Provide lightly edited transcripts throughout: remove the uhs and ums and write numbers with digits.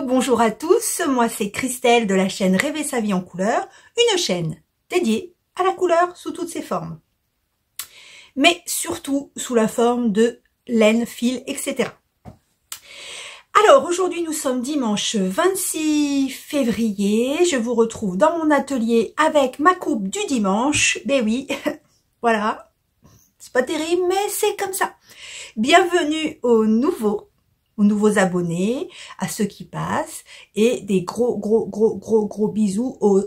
bonjour à tous, moi c'est Christelle de la chaîne Rêver sa vie en couleur, une chaîne dédiée à la couleur sous toutes ses formes. Mais surtout sous la forme de laine, fil, etc. Alors aujourd'hui nous sommes dimanche 26 février, je vous retrouve dans mon atelier avec ma coupe du dimanche, ben oui, voilà, c'est pas terrible mais c'est comme ça. Bienvenue aux nouveaux abonnés, à ceux qui passent, et des gros bisous aux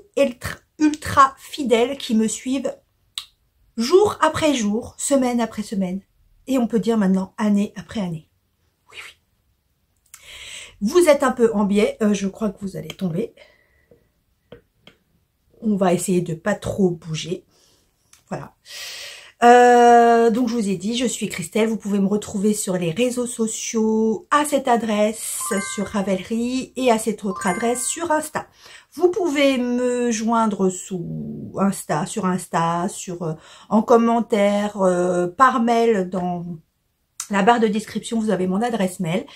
ultra fidèles qui me suivent jour après jour, semaine après semaine, et on peut dire maintenant année après année. Oui. Vous êtes un peu en biais, je crois que vous allez tomber. On va essayer de pas trop bouger. Voilà. Donc je vous ai dit, je suis Christelle, vous pouvez me retrouver sur les réseaux sociaux à cette adresse sur Ravelry et à cette autre adresse sur Insta. Vous pouvez me joindre sur Insta, en commentaire, par mail dans la barre de description, vous avez mon adresse mail.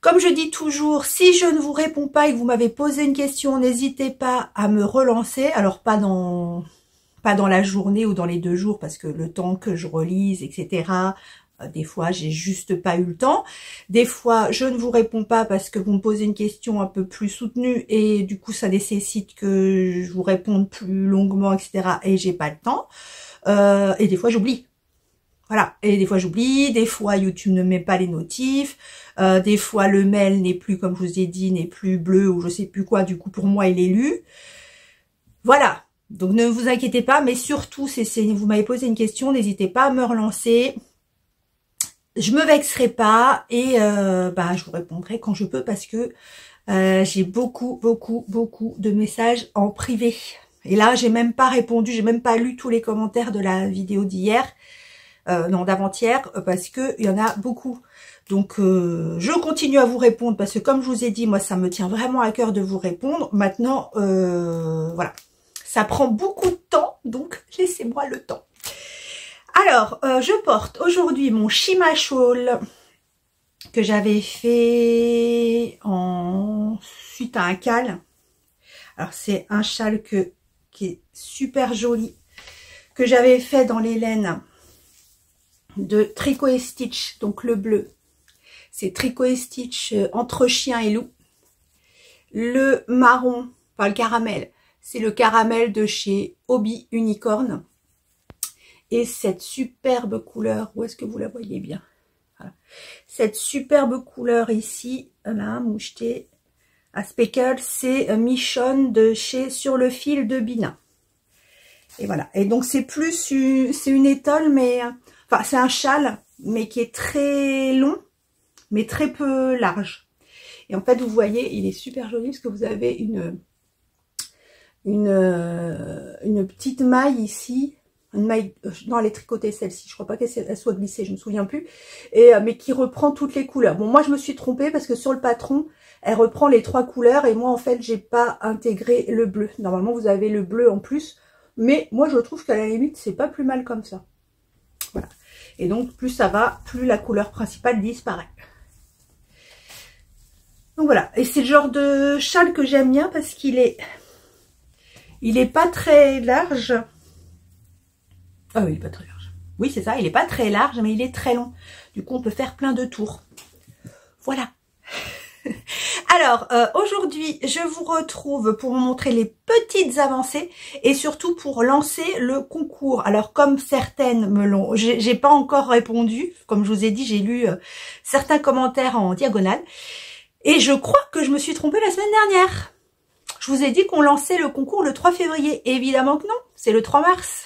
Comme je dis toujours, si je ne vous réponds pas et que vous m'avez posé une question, n'hésitez pas à me relancer. Alors pas dans la journée ou dans les 2 jours parce que le temps que je relise, etc. Des fois, j'ai juste pas eu le temps. Des fois, je ne vous réponds pas parce que vous me posez une question un peu plus soutenue et du coup, ça nécessite que je vous réponde plus longuement, etc. Et j'ai pas le temps. Et des fois, j'oublie. Voilà. Et des fois, j'oublie. Des fois, YouTube ne met pas les notifs. Des fois, le mail n'est plus, comme je vous ai dit, n'est plus bleu ou je sais plus quoi. Du coup, pour moi, il est lu. Voilà. Donc ne vous inquiétez pas, mais surtout, vous m'avez posé une question, n'hésitez pas à me relancer. Je me vexerai pas et je vous répondrai quand je peux parce que j'ai beaucoup de messages en privé. Et là, j'ai même pas répondu, j'ai même pas lu tous les commentaires de la vidéo d'hier, non d'avant-hier, parce que il y en a beaucoup. Donc je continue à vous répondre parce que comme je vous ai dit, moi ça me tient vraiment à cœur de vous répondre. Maintenant, voilà. Ça prend beaucoup de temps, donc laissez-moi le temps. Alors, je porte aujourd'hui mon Shima Shawl que j'avais fait suite à un châle. Alors, c'est un châle qui est super joli, que j'avais fait dans les laines de Tricot et Stitch, donc le bleu. C'est Tricot et Stitch entre chien et loup. Le marron, enfin le caramel, c'est le caramel de chez Hobby Unicorn. Et cette superbe couleur, où est-ce que vous la voyez bien? Voilà. Cette superbe couleur ici, là, moucheté à speckle, c'est Michonne de chez Sur le fil de Bina. Et voilà. Et donc c'est une étole, mais enfin c'est un châle, mais qui est très long, mais très peu large. Et en fait, vous voyez, il est super joli parce que vous avez une petite maille ici, une maille, non elle est tricotée celle-ci, je crois pas qu'elle soit glissée, je me souviens plus, et mais qui reprend toutes les couleurs. Bon, moi je me suis trompée parce que sur le patron, elle reprend les 3 couleurs et moi en fait j'ai pas intégré le bleu. Normalement vous avez le bleu en plus, mais moi je trouve qu'à la limite c'est pas plus mal comme ça. Voilà. Et donc plus ça va, plus la couleur principale disparaît. Donc voilà, et c'est le genre de châle que j'aime bien parce qu'il est pas très large. Ah oui, il est pas très large. Oui, c'est ça, il est pas très large, mais il est très long. Du coup, on peut faire plein de tours. Voilà. Alors, aujourd'hui, je vous retrouve pour vous montrer les petites avancées et surtout pour lancer le concours. Alors, comme certaines me l'ont... J'ai pas encore répondu. Comme je vous ai dit, j'ai lu certains commentaires en diagonale. Et je crois que je me suis trompée la semaine dernière. Je vous ai dit qu'on lançait le concours le 3 février. Et évidemment que non, c'est le 3 mars.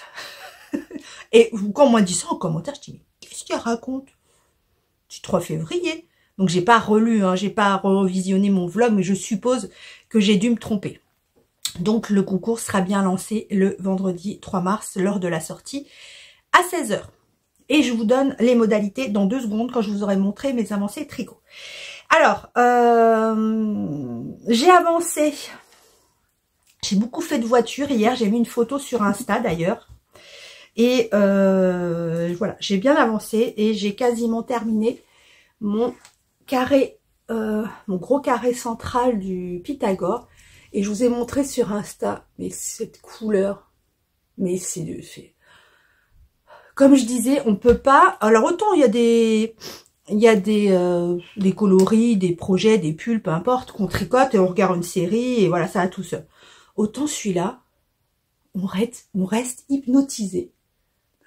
Et quand on m'a dit ça en commentaire, je dis, mais qu'est-ce qu'elle raconte? C'est 3 février. Donc j'ai pas relu, hein, j'ai pas revisionné mon vlog, mais je suppose que j'ai dû me tromper. Donc le concours sera bien lancé le vendredi 3 mars lors de la sortie à 16 h. Et je vous donne les modalités dans 2 secondes quand je vous aurai montré mes avancées tricot. Alors, j'ai avancé, j'ai beaucoup fait de voiture hier, j'ai mis une photo sur Insta d'ailleurs. Et voilà, j'ai bien avancé et j'ai quasiment terminé mon carré mon gros carré central du Pythagore. Et je vous ai montré sur Insta, mais cette couleur, mais c'est... Comme je disais, on peut pas... Alors autant il y a des coloris, des projets, des pulls, peu importe, qu'on tricote et on regarde une série et voilà, ça va tout seul. Autant celui-là, on reste hypnotisé.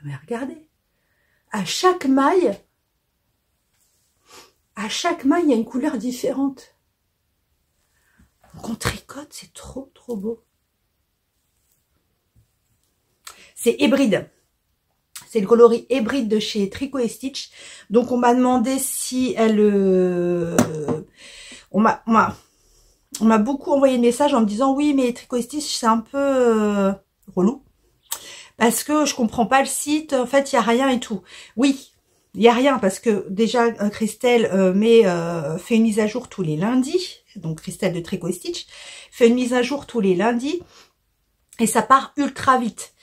Mais regardez, à chaque maille, il y a une couleur différente. Donc on tricote, c'est trop beau. C'est hybride. C'est le coloris hybride de chez Tricot & Stitch. Donc on m'a demandé si elle... on m'a beaucoup envoyé de messages en me disant oui mais Tricot & Stitch c'est un peu relou. Parce que je comprends pas le site, en fait il n'y a rien et tout. Oui, il n'y a rien parce que déjà Christelle fait une mise à jour tous les lundis. Donc Christelle de Tricot & Stitch fait une mise à jour tous les lundis. Et ça part ultra vite.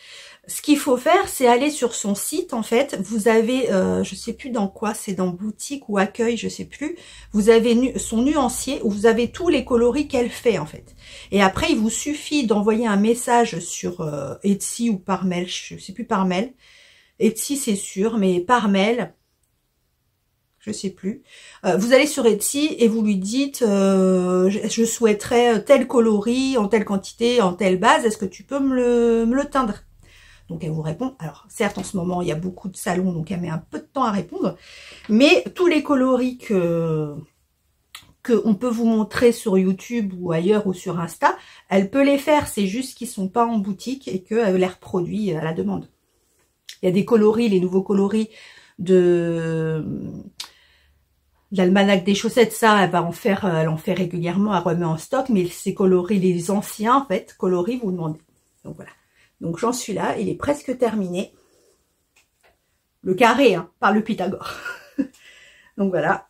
Ce qu'il faut faire, c'est aller sur son site, en fait. Vous avez, je sais plus dans quoi, c'est dans boutique ou accueil, je sais plus. Vous avez son nuancier où vous avez tous les coloris qu'elle fait, en fait. Et après, il vous suffit d'envoyer un message sur Etsy ou par mail, je sais plus par mail. Etsy, c'est sûr, mais par mail, je sais plus. Vous allez sur Etsy et vous lui dites, je souhaiterais tel coloris en telle quantité, en telle base. Est-ce que tu peux me le teindre? Donc elle vous répond. Alors certes en ce moment il y a beaucoup de salons donc elle met un peu de temps à répondre. Mais tous les coloris que on peut vous montrer sur YouTube ou ailleurs ou sur Insta, elle peut les faire. C'est juste qu'ils sont pas en boutique et qu'elle les reproduit à la demande. Il y a des coloris, les nouveaux coloris de l'almanach des chaussettes, ça, elle en fait régulièrement, elle remet en stock. Mais ces coloris, les anciens en fait, coloris, vous demandez. Donc voilà. Donc j'en suis là, il est presque terminé. Le carré, hein, par le Pythagore. Donc voilà.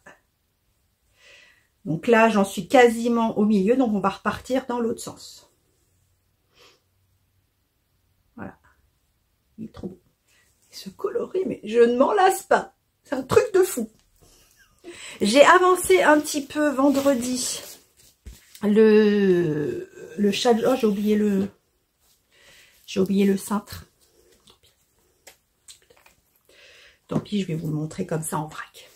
Donc là, j'en suis quasiment au milieu, donc on va repartir dans l'autre sens. Voilà. Il est trop beau. Et ce coloris, mais je ne m'en lasse pas. C'est un truc de fou. J'ai avancé un petit peu vendredi. Le chat... Oh, j'ai oublié le... J'ai oublié le cintre. Tant pis, je vais vous le montrer comme ça en vrac.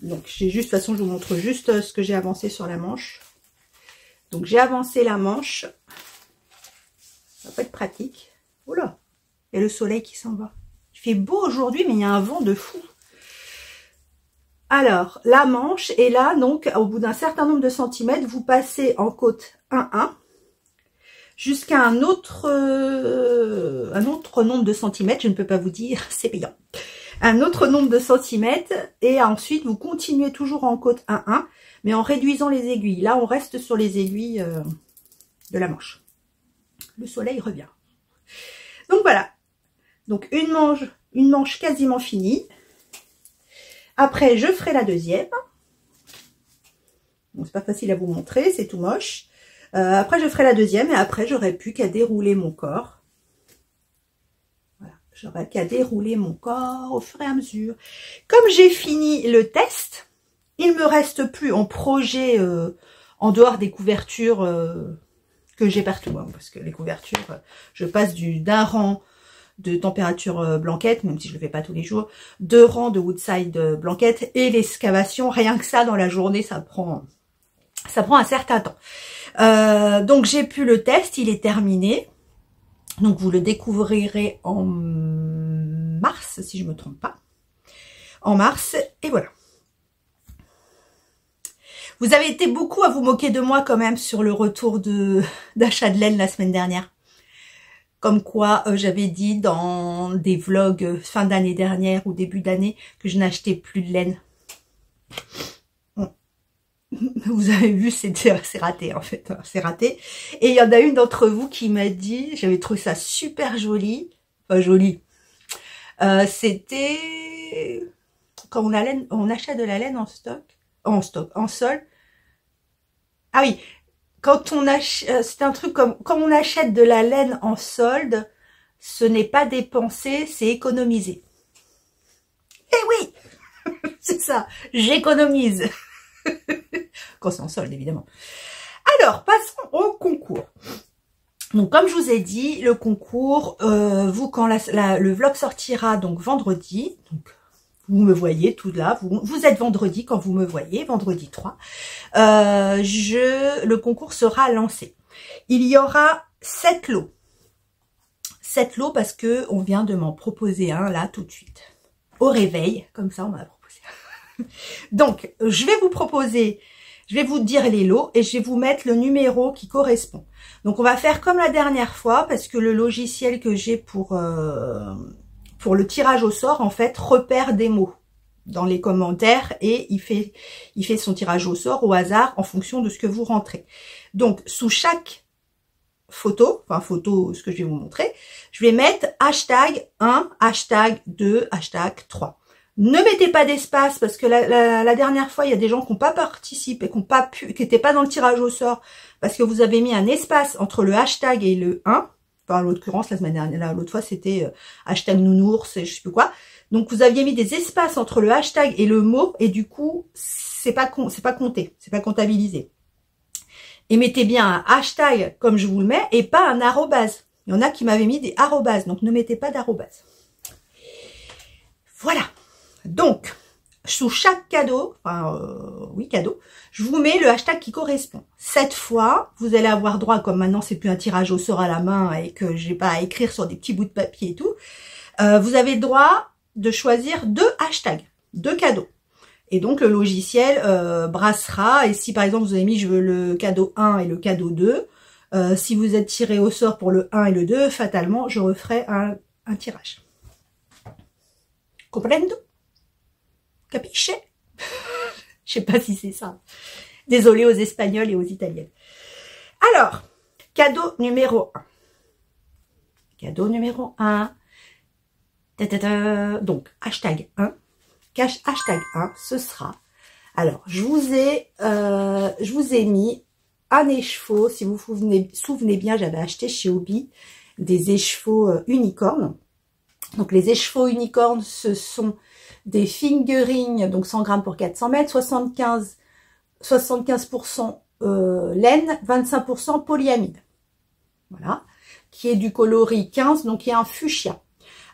Donc, j'ai juste, de toute façon, je vous montre juste ce que j'ai avancé sur la manche. Donc, j'ai avancé la manche. Ça va pas être pratique. Oula, il y a le soleil qui s'en va. Il fait beau aujourd'hui, mais il y a un vent de fou. Alors, la manche est là, donc, au bout d'un certain nombre de centimètres, vous passez en côte 1-1. Jusqu'à un autre nombre de centimètres, je ne peux pas vous dire, c'est payant. Un autre nombre de centimètres, et ensuite vous continuez toujours en côte 1-1, mais en réduisant les aiguilles. Là, on reste sur les aiguilles de la manche. Le soleil revient. Donc voilà. Donc une manche quasiment finie. Après, je ferai la deuxième. Bon, c'est pas facile à vous montrer, c'est tout moche. Après, je ferai la deuxième et après, j'aurai plus qu'à dérouler mon corps. Voilà, j'aurai qu'à dérouler mon corps au fur et à mesure. Comme j'ai fini le test, il ne me reste plus en projet, en dehors des couvertures que j'ai partout. Hein, parce que les couvertures, je passe d'un rang de température blanquette, même si je le fais pas tous les jours, 2 rangs de Woodside blanquette et l'excavation, rien que ça dans la journée, ça prend un certain temps. Donc j'ai pu le test, il est terminé. Donc vous le découvrirez en mars, si je ne me trompe pas. En mars, et voilà. Vous avez été beaucoup à vous moquer de moi quand même sur le retour d'achat de laine la semaine dernière. Comme quoi j'avais dit dans des vlogs fin d'année dernière ou début d'année que je n'achetais plus de laine. Vous avez vu, c'est raté en fait, c'est raté. Et il y en a une d'entre vous qui m'a dit, j'avais trouvé ça super joli, enfin joli. C'était quand on achète de la laine en sol. Ah oui, quand on achète, c'est un truc comme quand on achète de la laine en solde, ce n'est pas dépenser, c'est économiser. Eh oui, c'est ça, j'économise. Quand c'est en solde, évidemment. Alors, passons au concours. Donc, comme je vous ai dit, le concours, vous, quand le vlog sortira, donc vendredi, donc vous me voyez tout là, vous êtes vendredi quand vous me voyez, vendredi 3, le concours sera lancé. Il y aura 7 lots. 7 lots parce que on vient de m'en proposer un là tout de suite. Au réveil, comme ça on m'a proposé. Donc, je vais vous proposer, je vais vous dire les lots et je vais vous mettre le numéro qui correspond. Donc, on va faire comme la dernière fois parce que le logiciel que j'ai pour le tirage au sort, en fait, repère des mots dans les commentaires et il fait son tirage au sort au hasard en fonction de ce que vous rentrez. Donc, sous chaque photo, enfin photo, ce que je vais vous montrer, je vais mettre hashtag 1, hashtag 2, hashtag 3. Ne mettez pas d'espace parce que la dernière fois, il y a des gens qui n'ont pas participé, qui n'étaient pas dans le tirage au sort parce que vous avez mis un espace entre le hashtag et le 1. Enfin, en l'occurrence, la semaine dernière, l'autre fois, c'était hashtag nounours et je sais plus quoi. Donc, vous aviez mis des espaces entre le hashtag et le mot et du coup, c'est pas compté, c'est pas comptabilisé. Et mettez bien un hashtag comme je vous le mets et pas un arrobase. Il y en a qui m'avaient mis des arrobases, donc ne mettez pas d'arrobase. Voilà. Donc, sous chaque cadeau, oui, cadeau, je vous mets le hashtag qui correspond. Cette fois, vous allez avoir droit, comme maintenant c'est plus un tirage au sort à la main et que j'ai pas à écrire sur des petits bouts de papier et tout, vous avez le droit de choisir 2 hashtags, 2 cadeaux. Et donc, le logiciel brassera, et si par exemple vous avez mis je veux le cadeau 1 et le cadeau 2, si vous êtes tiré au sort pour le 1 et le 2, fatalement, je referai un tirage. Comprendo? Capiche? Je sais pas si c'est ça. Désolée aux Espagnols et aux Italiennes. Alors, cadeau numéro 1. Cadeau numéro 1. Donc, hashtag 1. Hashtag 1, ce sera. Alors, je vous ai mis un écheveau. Si vous vous souvenez bien, j'avais acheté chez Hobby des écheveaux unicornes. Donc, les écheveaux unicornes, ce sont des fingerings, donc 100 grammes pour 400 mètres, 75% laine, 25% polyamide. Voilà. Qui est du coloris 15, donc il y a un fuchsia.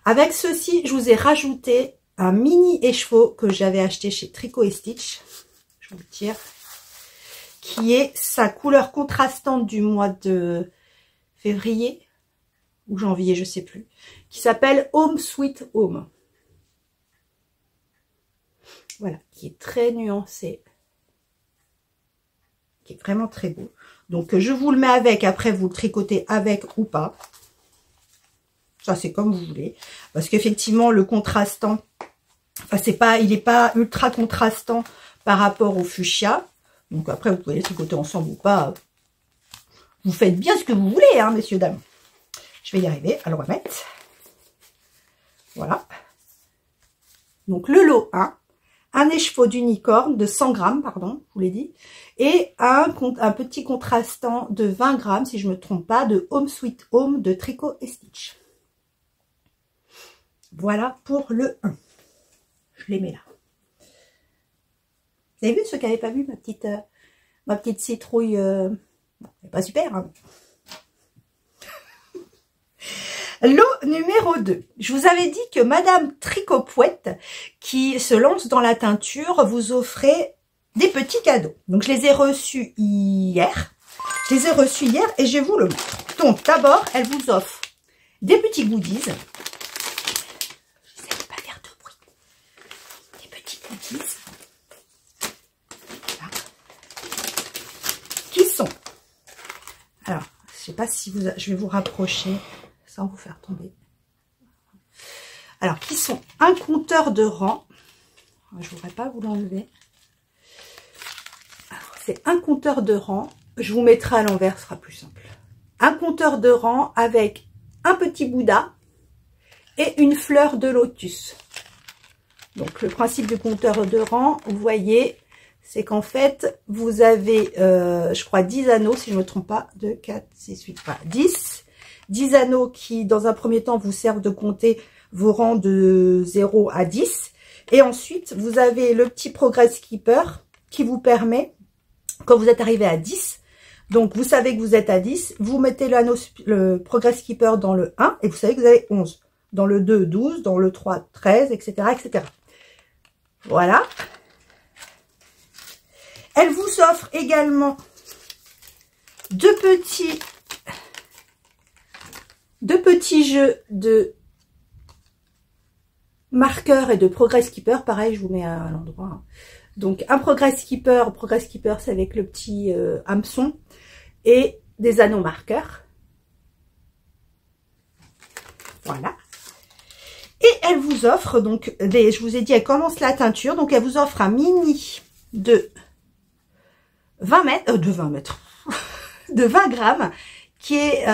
Avec ceci, je vous ai rajouté un mini écheveau que j'avais acheté chez Tricot et Stitch. Je vous le tire. Qui est sa couleur contrastante du mois de février ou janvier, je sais plus. Qui s'appelle Home Sweet Home. Voilà, qui est très nuancé, qui est vraiment très beau. Donc, je vous le mets avec, après vous le tricotez avec ou pas. Ça, c'est comme vous voulez. Parce qu'effectivement, le contrastant, enfin, il n'est pas ultra contrastant par rapport au fuchsia. Donc, après, vous pouvez les tricoter ensemble ou pas. Vous faites bien ce que vous voulez, hein, messieurs, dames. Je vais y arriver à le remettre. Voilà. Donc, le lot 1. Un écheveau d'unicorne de 100 grammes, pardon, je vous l'ai dit, et un petit contrastant de 20 grammes, si je ne me trompe pas, de Home Sweet Home de Tricot et Stitch. Voilà pour le 1. Je les mets là. Vous avez vu, ceux qui n'avaient pas vu ma petite citrouille, pas super, hein. Lot numéro 2. Je vous avais dit que Madame Tricopouette, qui se lance dans la teinture, vous offrait des petits cadeaux. Donc, je les ai reçus hier. Je les ai reçus hier et je vais vous le montrer. Donc, d'abord, elle vous offre des petits goodies. J'essaie de pas faire de bruit. Des petits goodies. Voilà. Qui sont... Alors, je sais pas si vous... Je vais vous rapprocher... sans vous faire tomber. Alors, qui sont un compteur de rang. Je ne voudrais pas vous l'enlever. C'est un compteur de rang. Je vous mettrai à l'envers, ce sera plus simple. Un compteur de rang avec un petit Bouddha et une fleur de lotus. Donc, le principe du compteur de rang, vous voyez, c'est qu'en fait, vous avez, je crois, 10 anneaux, si je ne me trompe pas, 2, 4, 6, 8, voilà, 10. 10 anneaux qui, dans un premier temps, vous servent de compter vos rangs de 0 à 10. Et ensuite, vous avez le petit Progress Keeper qui vous permet, quand vous êtes arrivé à 10, donc vous savez que vous êtes à 10, vous mettez le Progress Keeper dans le 1 et vous savez que vous avez 11. Dans le 2, 12, dans le 3, 13, etc., etc. Voilà. Elle vous offre également deux petits jeux de marqueurs et de Progress Keeper. Pareil, je vous mets à l'endroit. Donc, un Progress Keeper c'est avec le petit hameçon et des anneaux marqueurs. Voilà. Et elle vous offre, donc, je vous ai dit, elle commence la teinture. Donc, elle vous offre un mini de 20 mètres, de 20 grammes, qui est il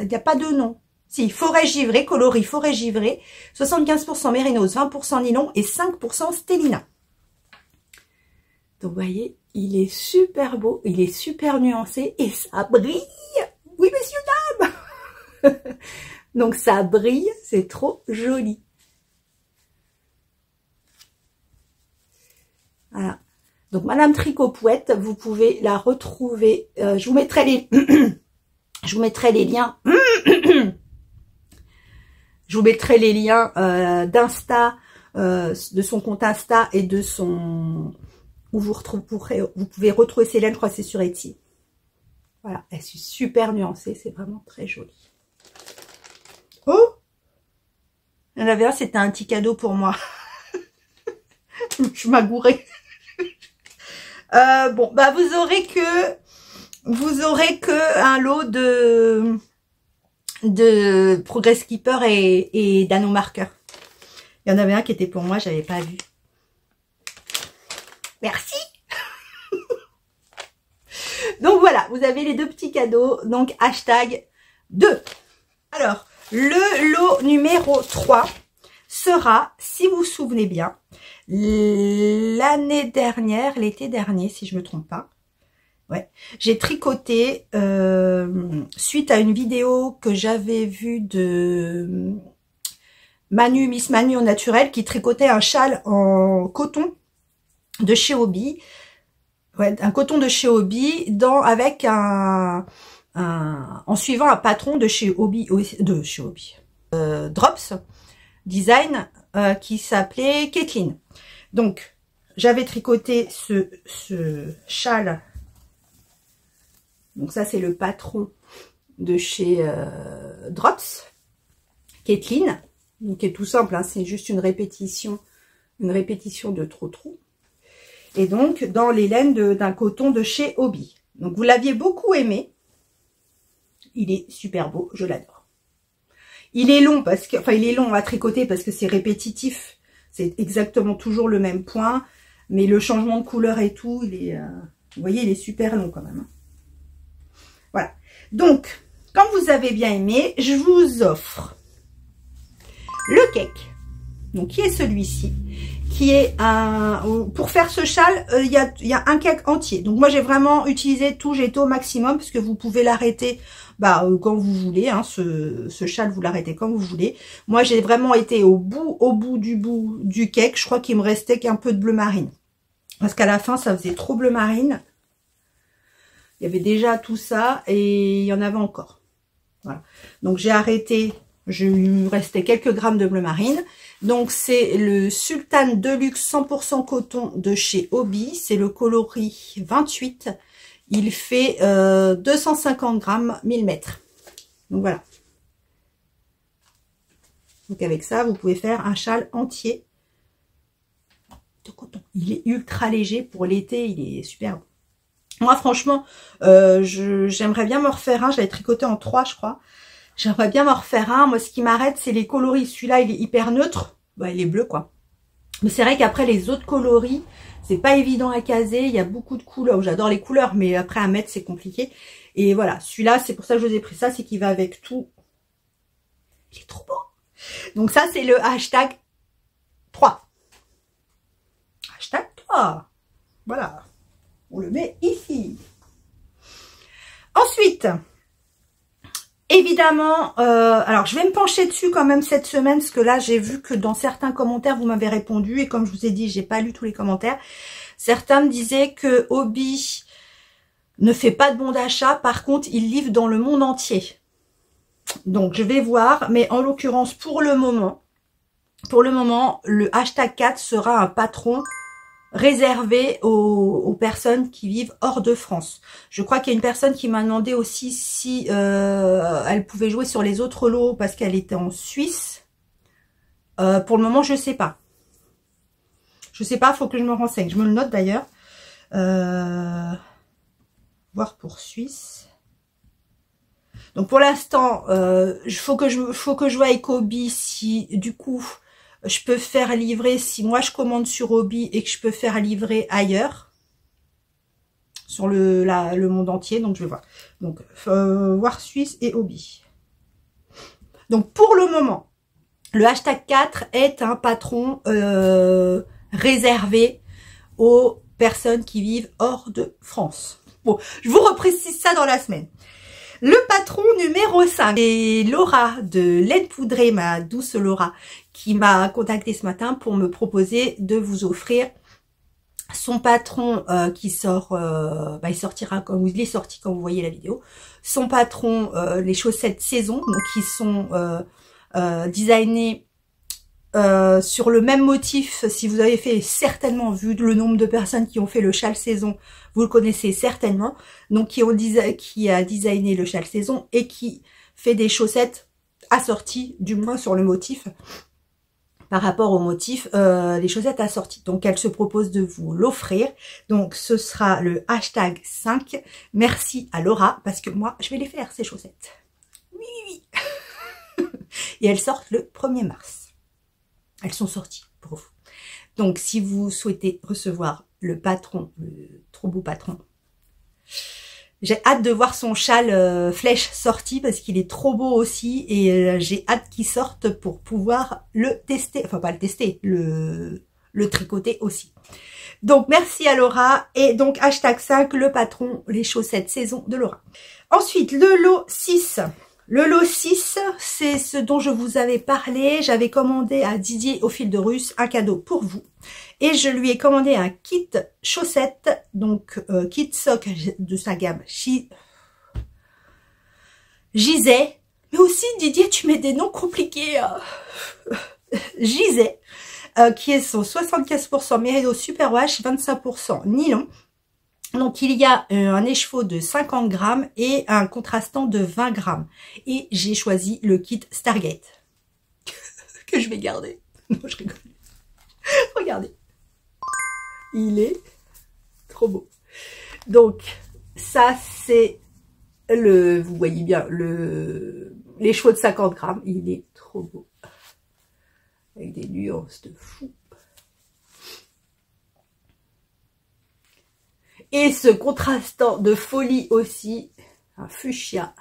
n'y a pas de nom. Si, forêt givrée, coloris forêt givrée, 75% mérinos, 20% nylon et 5% stélina. Donc, vous voyez, il est super beau, il est super nuancé et ça brille. Oui, messieurs, dames. Donc, ça brille, c'est trop joli. Voilà. Donc, Madame Tricot-Pouette, vous pouvez la retrouver. Je vous mettrai les, je vous mettrai les liens. Je vous mettrai les liens d'Insta, de son compte Insta et de son où vous pouvez retrouver Célène, je crois que c'est sur Etsy. Voilà, elle est super nuancée, c'est vraiment très joli. Oh, il y en avait un, c'était un petit cadeau pour moi. Je m'agourais. Bon, bah vous aurez que un lot de Progress Keeper et d'anneaux marqueurs. Il y en avait un qui était pour moi, j'avais pas vu. Merci. Donc voilà, vous avez les deux petits cadeaux. Donc hashtag 2. Alors, le lot numéro 3 sera, si vous vous souvenez bien, l'année dernière, l'été dernier, si je me trompe pas. Ouais, j'ai tricoté suite à une vidéo que j'avais vue de Miss Manu au naturel qui tricotait un châle en coton de chez Hobby. Ouais, un coton de chez Hobby avec en suivant un patron de chez Hobby, Drops Design qui s'appelait Kathleen. Donc j'avais tricoté ce châle. Donc ça c'est le patron de chez Drops Kathleen, donc qui est tout simple, hein, c'est juste une répétition de trou. Et donc dans les laines d'un coton de chez Hobby. Donc vous l'aviez beaucoup aimé. Il est super beau, je l'adore. Il est long parce que, enfin il est long à tricoter parce que c'est répétitif. C'est exactement toujours le même point, mais le changement de couleur et tout, il est, vous voyez, il est super long quand même. Hein. Voilà. Donc, quand vous avez bien aimé, je vous offre le cake. Donc qui est celui-ci, qui est pour faire ce châle, il y a un cake entier. Donc moi j'ai vraiment utilisé tout, j'ai été au maximum parce que vous pouvez l'arrêter quand vous voulez, hein, ce châle vous l'arrêtez quand vous voulez. Moi j'ai vraiment été au bout du cake. Je crois qu'il me restait qu'un peu de bleu marine parce qu'à la fin ça faisait trop bleu marine. Il y avait déjà tout ça et il y en avait encore. Voilà. Donc j'ai arrêté. Il me restait quelques grammes de bleu marine. Donc c'est le Sultan Deluxe 100% coton de chez Hobby. C'est le coloris 28. Il fait 250 grammes 1000 mètres. Donc voilà. Donc avec ça, vous pouvez faire un châle entier de coton. Il est ultra léger pour l'été. Il est super bon. Moi franchement, j'aimerais bien me refaire un. J'avais tricoté en 3 je crois. J'aimerais bien m'en refaire un. Moi, ce qui m'arrête, c'est les coloris. Celui-là, il est hyper neutre. Bah, il est bleu, quoi. Mais c'est vrai qu'après, les autres coloris, c'est pas évident à caser. Il y a beaucoup de couleurs. J'adore les couleurs, mais après, à mettre, c'est compliqué. Et voilà, celui-là, c'est pour ça que je vous ai pris ça. C'est qu'il va avec tout. Il est trop beau. Donc ça, c'est le hashtag 3. Hashtag 3. Voilà. On le met ici. Ensuite... Évidemment, alors je vais me pencher dessus quand même cette semaine, parce que là j'ai vu que dans certains commentaires vous m'avez répondu, et comme je vous ai dit, j'ai pas lu tous les commentaires. Certains me disaient que Hobbii ne fait pas de bon d'achat, par contre il livre dans le monde entier. Donc je vais voir, mais en l'occurrence pour le moment, le hashtag 4 sera un patron réservé aux personnes qui vivent hors de France. Je crois qu'il y a une personne qui m'a demandé aussi si elle pouvait jouer sur les autres lots parce qu'elle était en Suisse. Pour le moment, je sais pas. Je sais pas, faut que je me renseigne. Je me le note d'ailleurs. Voir pour Suisse. Donc pour l'instant, faut que je vois avec Hobbii si du coup je peux faire livrer, si moi je commande sur Hobbii et que je peux faire livrer ailleurs, sur le monde entier, donc je vais voir. Donc, voir Suisse et Hobbii. Donc, pour le moment, le hashtag 4 est un patron réservé aux personnes qui vivent hors de France. Bon, je vous reprécise ça dans la semaine. Le patron numéro 5, c'est Laura de Laine Poudrée, ma douce Laura, qui m'a contacté ce matin pour me proposer de vous offrir son patron qui sort, il sortira comme il est sorti quand vous voyez la vidéo. Son patron, les chaussettes saison, donc qui sont designées sur le même motif. Si vous avez fait certainement, vu le nombre de personnes qui ont fait le châle saison, vous le connaissez certainement. Donc qui a designé le châle saison et qui fait des chaussettes assorties, du moins sur le motif. Par rapport au motif, les chaussettes assorties. Donc, elle se propose de vous l'offrir. Donc, ce sera le hashtag 5. Merci à Laura, parce que moi, je vais les faire, ces chaussettes. Oui, oui, oui. Et elles sortent le 1er mars. Elles sont sorties pour vous. Donc, si vous souhaitez recevoir le patron, le trop beau patron, j'ai hâte de voir son châle flèche sorti parce qu'il est trop beau aussi et j'ai hâte qu'il sorte pour pouvoir le tester. Enfin, pas le tester, le tricoter aussi. Donc, merci à Laura. Et donc, hashtag 5, le patron, les chaussettes saison de Laura. Ensuite, le lot 6. Le lot 6, c'est ce dont je vous avais parlé. J'avais commandé à Didier au fil de Russe un cadeau pour vous. Et je lui ai commandé un kit chaussettes, donc kit sock de sa gamme Gizeh. Mais aussi, Didier, tu mets des noms compliqués. Gizeh, qui est son 75% Mérido Superwash, 25% nylon. Donc, il y a un écheveau de 50 grammes et un contrastant de 20 grammes. Et j'ai choisi le kit Stargate, que je vais garder. Non, je rigole. Regardez. Il est trop beau. Donc, ça, c'est vous voyez bien, les chevaux de 50 grammes. Il est trop beau. Avec des nuances de fou. Et ce contrastant de folie aussi, un fuchsia.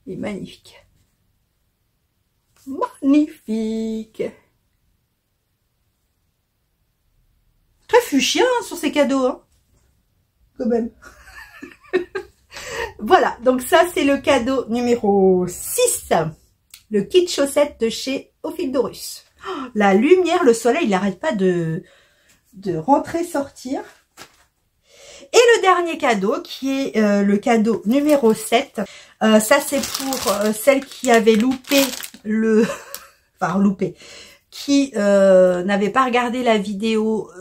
Il est magnifique. Magnifique. Très fuchsia hein, sur ces cadeaux. Hein. Quand même. Voilà, donc ça c'est le cadeau numéro 6. Le kit chaussettes de chez Au fil d'Horus. Oh, la lumière, le soleil, il n'arrête pas de rentrer, sortir. Et le dernier cadeau, qui est le cadeau numéro 7. Ça, c'est pour celle qui avait loupé enfin, loupé. Qui n'avait pas regardé la vidéo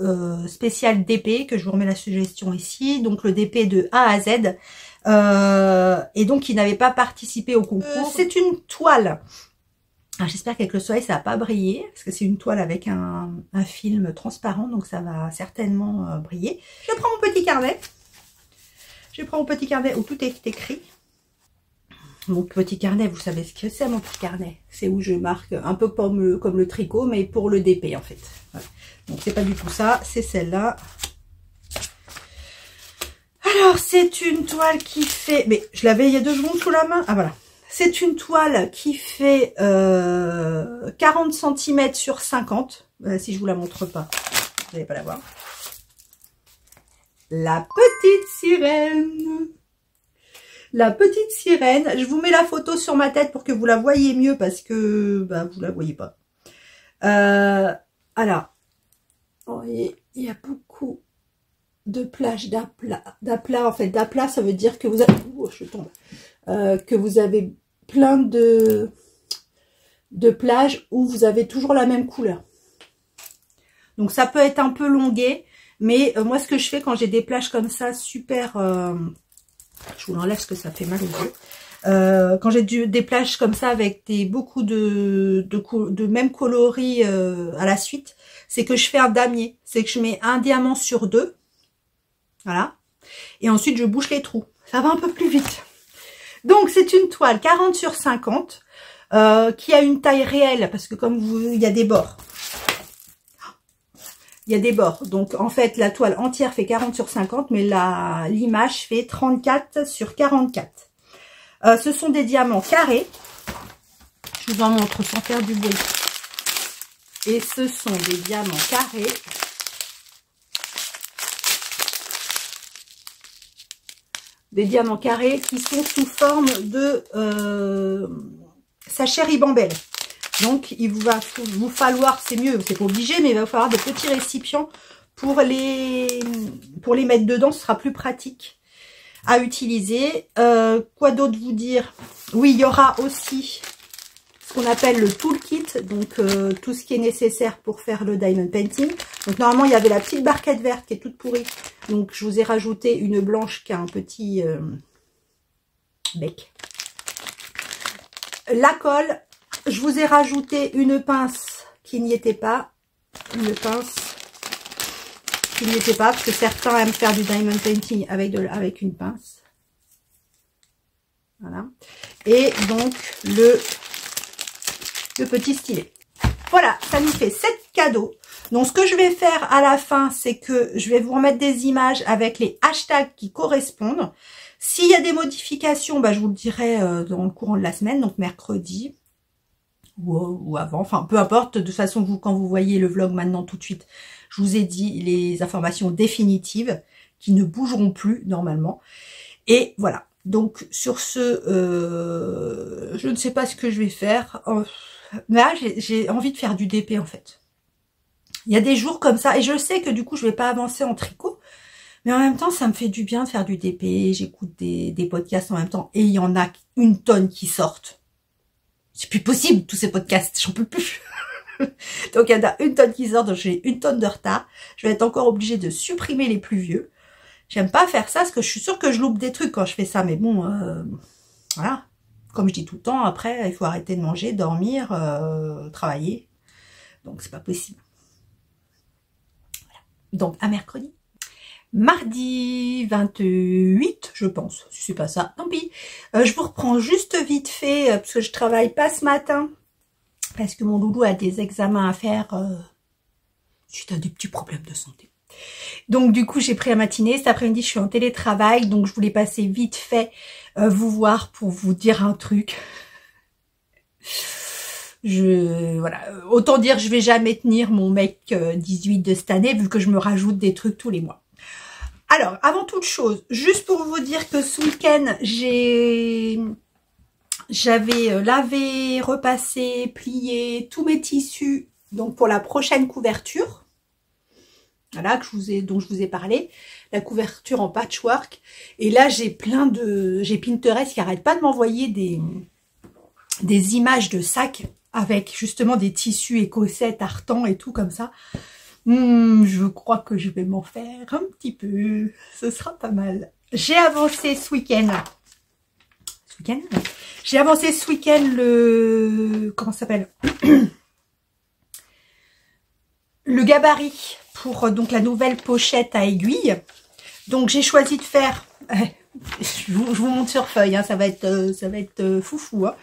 spéciale DP, que je vous remets la suggestion ici. Donc, le DP de A à Z. Et donc, qui n'avait pas participé au concours. C'est une toile. J'espère qu'avec le soleil, ça va pas briller, parce que c'est une toile avec un film transparent, donc ça va certainement briller. Je prends mon petit carnet. Je prends mon petit carnet où tout est écrit. Mon petit carnet, vous savez ce que c'est, mon petit carnet. C'est où je marque un peu comme le tricot, mais pour le DP, en fait. Voilà. Donc, c'est pas du tout ça, c'est celle-là. Alors, c'est une toile qui fait... Mais je l'avais il y a 2 secondes sous la main. Ah, voilà. C'est une toile qui fait 40 cm sur 50. Si je vous la montre pas, vous n'allez pas la voir. La petite sirène. La petite sirène. Je vous mets la photo sur ma tête pour que vous la voyez mieux parce que bah, vous la voyez pas. Alors, il y a beaucoup de plages d'aplat. En fait, d'aplat, ça veut dire que vous avez... Oh, je tombe. Que vous avez plein de plages où vous avez toujours la même couleur. Donc, ça peut être un peu longué. Mais moi, ce que je fais quand j'ai des plages comme ça, super... je vous l'enlève parce que ça fait mal aux yeux. Quand j'ai des plages comme ça avec beaucoup de même coloris à la suite, c'est que je fais un damier. C'est que je mets un diamant sur 2. Voilà. Et ensuite, je bouche les trous. Ça va un peu plus vite. Donc, c'est une toile 40 sur 50 qui a une taille réelle parce que comme il y a des bords. Il y a des bords. Donc, en fait, la toile entière fait 40 sur 50, mais l'image fait 34 sur 44. Ce sont des diamants carrés. Je vous en montre sans faire du bruit. Et ce sont des diamants carrés. Des diamants carrés qui sont sous forme de sachet ribambelle. Donc, il va vous falloir, c'est mieux, c'est pas obligé, mais il va vous falloir des petits récipients pour les mettre dedans. Ce sera plus pratique à utiliser. Quoi d'autre vous dire? Oui, il y aura aussi ce qu'on appelle le toolkit, donc tout ce qui est nécessaire pour faire le diamond painting. Donc, normalement, il y avait la petite barquette verte qui est toute pourrie. Donc, je vous ai rajouté une blanche qui a un petit bec. La colle. Je vous ai rajouté une pince qui n'y était pas. Une pince qui n'y était pas. Parce que certains aiment faire du diamond painting avec une pince. Voilà. Et donc, le petit stylet. Voilà, ça nous fait 7 cadeaux. Donc, ce que je vais faire à la fin, c'est que je vais vous remettre des images avec les hashtags qui correspondent. S'il y a des modifications, bah, je vous le dirai dans le courant de la semaine, donc mercredi. Ou avant, enfin peu importe, de toute façon quand vous voyez le vlog maintenant tout de suite, je vous ai dit les informations définitives qui ne bougeront plus normalement. Et voilà, donc sur ce, je ne sais pas ce que je vais faire, mais là j'ai envie de faire du DP en fait. Il y a des jours comme ça, et je sais que du coup je vais pas avancer en tricot, mais en même temps ça me fait du bien de faire du DP, j'écoute des podcasts en même temps, et il y en a une tonne qui sortent. C'est plus possible, tous ces podcasts, j'en peux plus. Donc, il y en a une tonne qui sort, donc j'ai une tonne de retard. Je vais être encore obligée de supprimer les plus vieux. J'aime pas faire ça, parce que je suis sûre que je loupe des trucs quand je fais ça. Mais bon, voilà. Comme je dis tout le temps, après, il faut arrêter de manger, dormir, travailler. Donc, c'est pas possible. Voilà. Donc, à mercredi. Mardi 28, je pense. Si c'est pas ça, tant pis. Je vous reprends juste vite fait, parce que je travaille pas ce matin. Parce que mon loulou a des examens à faire suite à des petits problèmes de santé. Donc du coup, j'ai pris la matinée. Cet après-midi, je suis en télétravail. Donc je voulais passer vite fait vous voir pour vous dire un truc. Voilà, autant dire je vais jamais tenir mon mec 18 de cette année vu que je me rajoute des trucs tous les mois. Alors, avant toute chose, juste pour vous dire que ce week-end, j'avais lavé, repassé, plié tous mes tissus, donc pour la prochaine couverture. Voilà, dont je vous ai parlé, la couverture en patchwork. Et là, j'ai Pinterest qui arrête pas de m'envoyer des images de sacs avec justement des tissus écossais, tartans et tout comme ça. Je crois que je vais m'en faire un petit peu. Ce sera pas mal. J'ai avancé ce week-end. J'ai avancé ce week-end comment ça s'appelle? Le gabarit pour donc la nouvelle pochette à aiguille. Donc j'ai choisi de faire... je vous montre sur feuille, hein, ça va être foufou. Hein.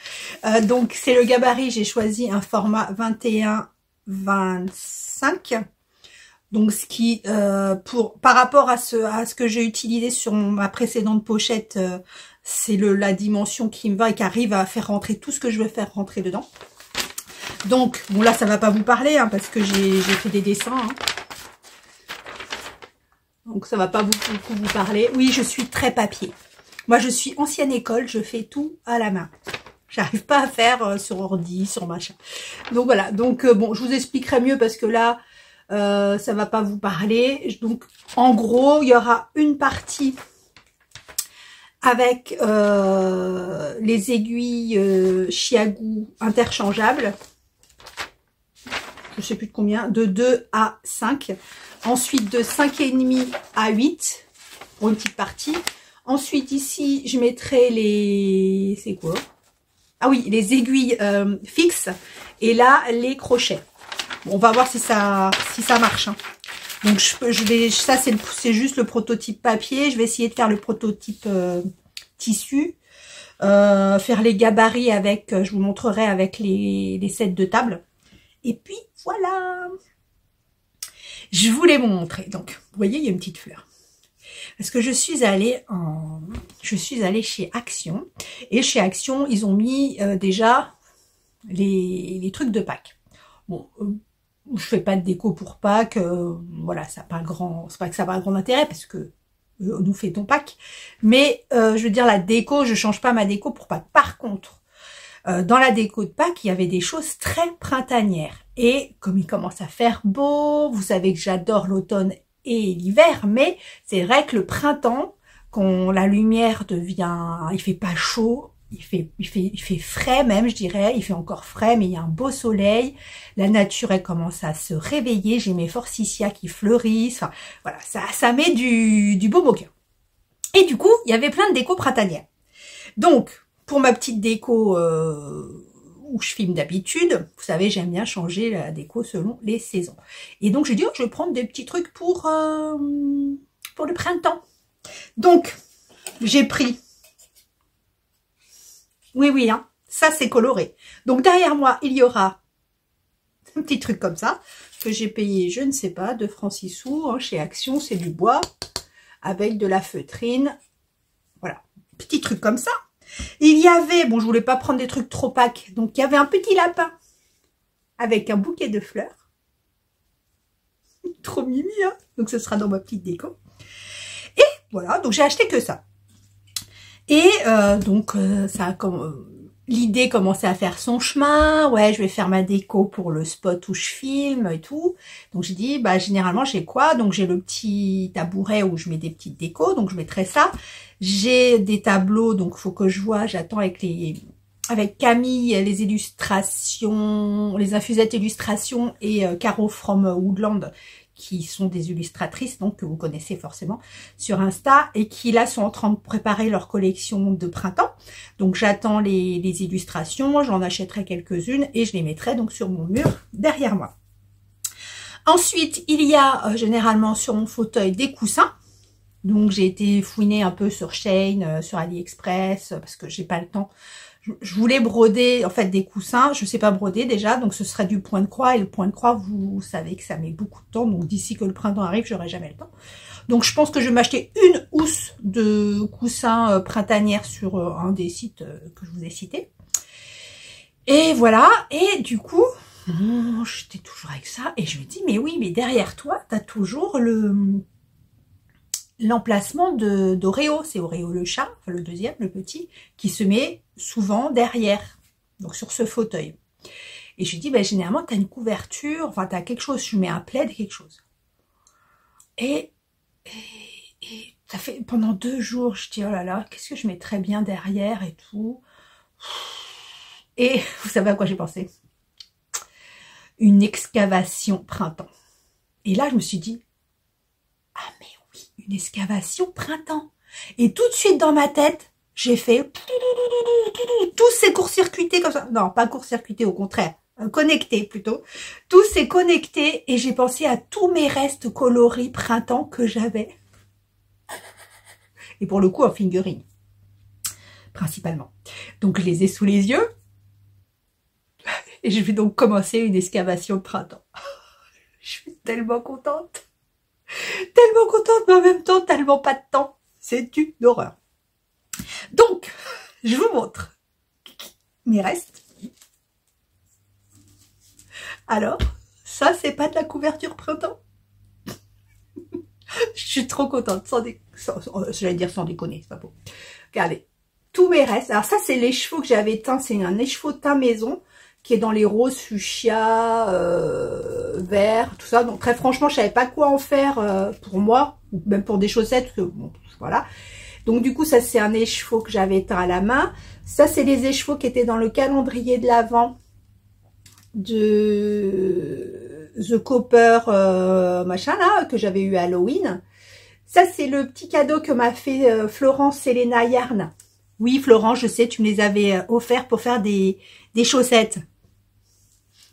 Donc c'est le gabarit, j'ai choisi un format 21-25. Donc ce qui, par rapport à ce que j'ai utilisé sur ma précédente pochette, c'est la dimension qui me va et qui arrive à faire rentrer tout ce que je veux faire rentrer dedans. Donc, bon là ça va pas vous parler, hein, parce que j'ai fait des dessins. Hein. Donc ça va pas beaucoup vous parler. Oui, je suis très papier. Moi, je suis ancienne école, je fais tout à la main. J'arrive pas à faire sur ordi, sur machin. Donc voilà, donc bon, je vous expliquerai mieux parce que là, ça va pas vous parler. Donc, en gros, il y aura une partie avec les aiguilles Chiagu interchangeables. Je sais plus de combien, de 2 à 5. Ensuite, de 5,5 à 8 pour une petite partie. Ensuite, ici, je mettrai les... C'est quoi? Ah oui, les aiguilles fixes. Et là, les crochets. Bon, on va voir si ça marche. Hein. Donc, je vais, ça, c'est juste le prototype papier. Je vais essayer de faire le prototype tissu. Faire les gabarits avec, je vous montrerai avec les sets de table. Et puis, voilà. Je voulais vous montrer. Donc, vous voyez, il y a une petite fleur. Parce que je suis allée chez Action. Et chez Action, ils ont mis déjà les trucs de Pâques. Bon, je fais pas de déco pour Pâques. Voilà, ça n'a pas c'est pas que ça n'a pas un grand intérêt parce que nous fêtons Pâques. Mais je veux dire, la déco, je change pas ma déco pour Pâques. Par contre, dans la déco de Pâques, il y avait des choses très printanières. Et comme il commence à faire beau, vous savez que j'adore l'automne et l'hiver, mais c'est vrai que le printemps, quand la lumière devient, il fait pas chaud, il fait frais même, je dirais, il fait encore frais, mais il y a un beau soleil, la nature elle commence à se réveiller, j'ai mes forsythias qui fleurissent, enfin voilà, ça met du beau au cœur. Et du coup, il y avait plein de déco printanières. Donc, pour ma petite déco où je filme d'habitude, vous savez, j'aime bien changer la déco selon les saisons. Et donc, j'ai dit, oh, je vais prendre des petits trucs pour le printemps. Donc, j'ai pris... Oui, hein, ça, c'est coloré. Donc, derrière moi, il y aura un petit truc comme ça, que j'ai payé, je ne sais pas, 2 francs 6 sous, hein, chez Action, c'est du bois, avec de la feutrine. Voilà, petit truc comme ça. Il y avait, bon, je voulais pas prendre des trucs trop Pâques, donc il y avait un petit lapin avec un bouquet de fleurs. Trop mimi, hein. Donc ce sera dans ma petite déco. Et voilà, donc j'ai acheté que ça. Et donc ça a l'idée commençait à faire son chemin. Ouais, je vais faire ma déco pour le spot où je filme et tout. Donc j'ai dit, bah généralement j'ai quoi? Donc j'ai le petit tabouret où je mets des petites décos, donc je mettrai ça. J'ai des tableaux, donc faut que je vois, j'attends avec Camille les illustrations, les infusettes illustrations et Caro from Woodland qui sont des illustratrices, donc que vous connaissez forcément sur Insta, et qui là sont en train de préparer leur collection de printemps. Donc j'attends les illustrations, j'en achèterai quelques-unes et je les mettrai donc sur mon mur derrière moi. Ensuite, il y a généralement sur mon fauteuil des coussins. Donc j'ai été fouiner un peu sur Shein, sur AliExpress, parce que j'ai pas le temps. Je voulais broder en fait des coussins, je sais pas broder déjà, donc ce serait du point de croix, et le point de croix, vous savez que ça met beaucoup de temps, donc d'ici que le printemps arrive, j'aurai jamais le temps. Donc je pense que je vais m'acheter une housse de coussins printanières sur un des sites que je vous ai cités. Et voilà, et du coup, j'étais toujours avec ça, et je me dis, mais oui, mais derrière toi, t'as toujours l'emplacement d'Oreo, c'est Oreo le chat, enfin le deuxième, le petit, qui se met souvent derrière, donc sur ce fauteuil. Et je lui dis, ben, généralement, tu as une couverture, enfin, tu as quelque chose, je mets un plaid, quelque chose. Et ça fait, pendant 2 jours, je dis, oh là là, qu'est-ce que je mets très bien derrière et tout. Et vous savez à quoi j'ai pensé? Une excavation printemps. Et là, je me suis dit, ah mais oui, une excavation printemps. Et tout de suite dans ma tête, j'ai fait tous ces court-circuités comme ça. Non, pas court-circuités, au contraire. Connectés plutôt. Tous ces connectés et j'ai pensé à tous mes restes coloris printemps que j'avais. Et pour le coup, en fingering. Principalement. Donc, je les ai sous les yeux. Et je vais donc commencer une excavation de printemps. Je suis tellement contente. Tellement contente, mais en même temps, tellement pas de temps. C'est une horreur. Donc, je vous montre mes restes. Alors, ça, c'est pas de la couverture printemps. Je suis trop contente, j'allais dire sans déconner, c'est pas beau. Regardez, tous mes restes. Alors ça, c'est l'écheveau que j'avais teint. C'est un écheveau teint maison qui est dans les roses, fuchsia, vert, tout ça. Donc très franchement, je savais pas quoi en faire pour moi, ou même pour des chaussettes. Que, bon, voilà. Donc du coup, ça c'est un écheveau que j'avais teint à la main. Ça, c'est les écheveaux qui étaient dans le calendrier de l'Avent de The Copper, machin là, que j'avais eu à Halloween. Ça, c'est le petit cadeau que m'a fait Florence Selena Yarn. Oui, Florence, je sais, tu me les avais offerts pour faire des chaussettes.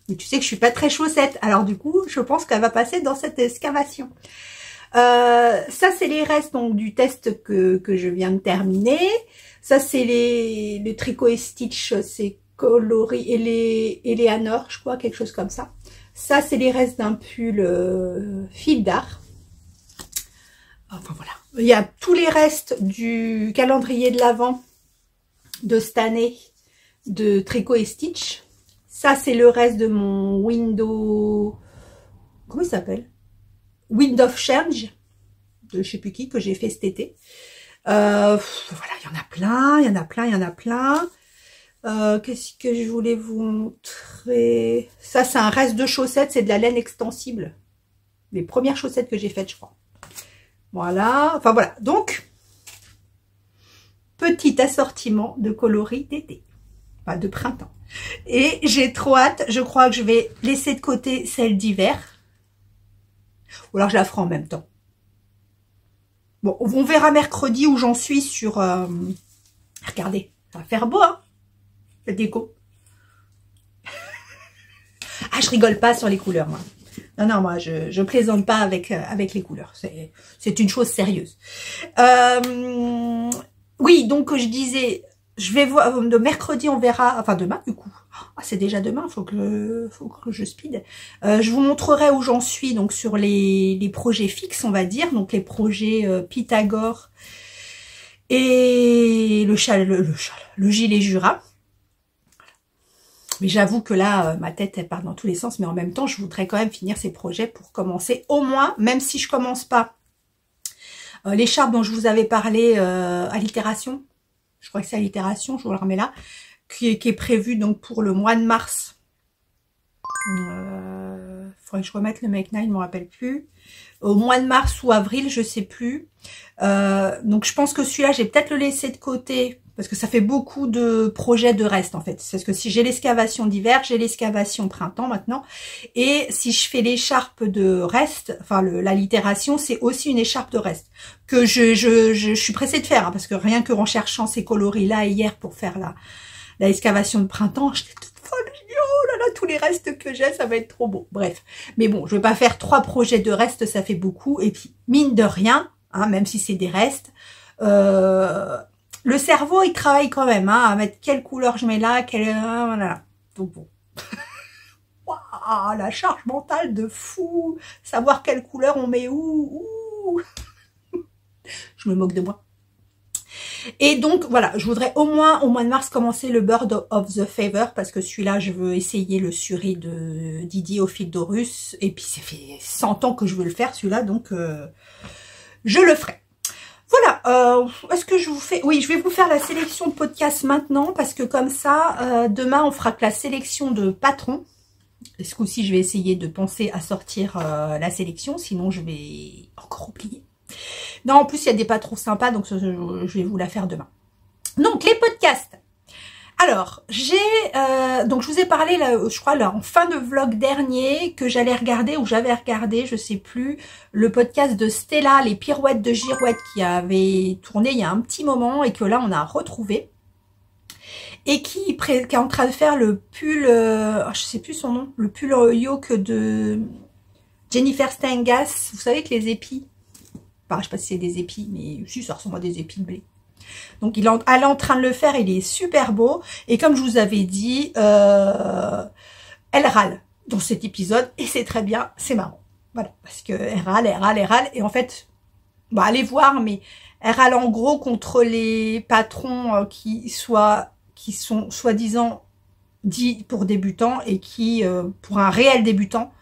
Mais tu sais que je suis pas très chaussette. Alors du coup, je pense qu'elle va passer dans cette excavation. Ça, c'est les restes donc du test que je viens de terminer. Ça, c'est le tricot et stitch, c'est coloris et Eleanor, je crois, quelque chose comme ça. Ça, c'est les restes d'un pull fil d'art. Enfin voilà. Il y a tous les restes du calendrier de l'Avent de cette année de tricot et stitch. Ça, c'est le reste de mon window... Comment il s'appelle? Wind of Change, de je sais plus qui, que j'ai fait cet été. Voilà, il y en a plein, il y en a plein, il y en a plein. Qu'est-ce que je voulais vous montrer? Ça, c'est un reste de chaussettes, c'est de la laine extensible. Les premières chaussettes que j'ai faites, je crois. Voilà, enfin voilà. Donc, petit assortiment de coloris d'été. Enfin, de printemps. Et j'ai trop hâte, je crois que je vais laisser de côté celle d'hiver. Ou alors je la ferai en même temps. Bon, on verra mercredi où j'en suis sur... Regardez, ça va faire beau, hein, la déco. Ah, je rigole pas sur les couleurs, moi. Non, non, moi, je plaisante pas avec les couleurs. C'est une chose sérieuse. Oui, donc je disais... Je vais voir, de mercredi, on verra, enfin demain du coup. Ah, c'est déjà demain, faut que je speed. Je vous montrerai où j'en suis, donc sur les projets fixes, on va dire, donc les projets Pythagore et le gilet Jura. Mais j'avoue que là, ma tête, elle part dans tous les sens, mais en même temps, je voudrais quand même finir ces projets pour commencer au moins, même si je commence pas l'écharpe dont je vous avais parlé, allitération. Je crois que c'est allitération, je vous la remets là, qui est prévu donc pour le mois de mars. Faudrait que je remette le make nine, je ne me rappelle plus. Au mois de mars ou avril, je sais plus. Donc je pense que celui-là, j'ai peut-être le laisser de côté, parce que ça fait beaucoup de projets de reste en fait. Parce que si j'ai l'excavation d'hiver, j'ai l'excavation printemps maintenant. Et si je fais l'écharpe de reste, enfin l'allitération, c'est aussi une écharpe de reste. Que je suis pressée de faire, hein, parce que rien que en cherchant ces coloris-là hier pour faire la excavation de printemps, j'étais toute folle. Je dis, oh là là, tous les restes que j'ai, ça va être trop beau. Bref. Mais bon, je vais pas faire 3 projets de reste, ça fait beaucoup. Et puis, mine de rien, hein, même si c'est des restes, le cerveau, il travaille quand même, hein, à mettre quelle couleur je mets là, voilà. Donc bon. Waouh, la charge mentale de fou. Savoir quelle couleur on met où. Je me moque de moi. Et donc, voilà, je voudrais au moins, au mois de mars, commencer le Bird of the Favor, parce que celui-là, je veux essayer le suri de Didier au fil d'Horus. Et puis, ça fait 100 ans que je veux le faire, celui-là, donc je le ferai. Voilà, est-ce que je vous fais... Oui, je vais vous faire la sélection de podcasts maintenant, parce que comme ça, demain, on fera que la sélection de patrons. Ce coup-ci, je vais essayer de penser à sortir la sélection, sinon je vais encore oublier. Non, en plus, il y a des patrons sympas, donc je vais vous la faire demain. Donc, les podcasts. Alors, donc je vous ai parlé, là, je crois, là, en fin de vlog dernier, que j'allais regarder, ou j'avais regardé, je sais plus, le podcast de Stella, les pirouettes de girouette, qui avait tourné il y a un petit moment, et que là, on a retrouvé. Et qui est en train de faire le pull, je sais plus son nom, le pull yoke de Jennifer Stengas. Vous savez que les épis, enfin, je sais pas si c'est des épis, mais si, ça ressemble à des épis de blé. Donc, elle est en train de le faire, il est super beau. Et comme je vous avais dit, elle râle dans cet épisode. Et c'est très bien, c'est marrant. Voilà, parce qu'elle râle, elle râle, elle râle. Et en fait, bah, allez voir, mais elle râle en gros contre les patrons qui sont soi-disant dits pour débutants et qui, pour un réel débutant,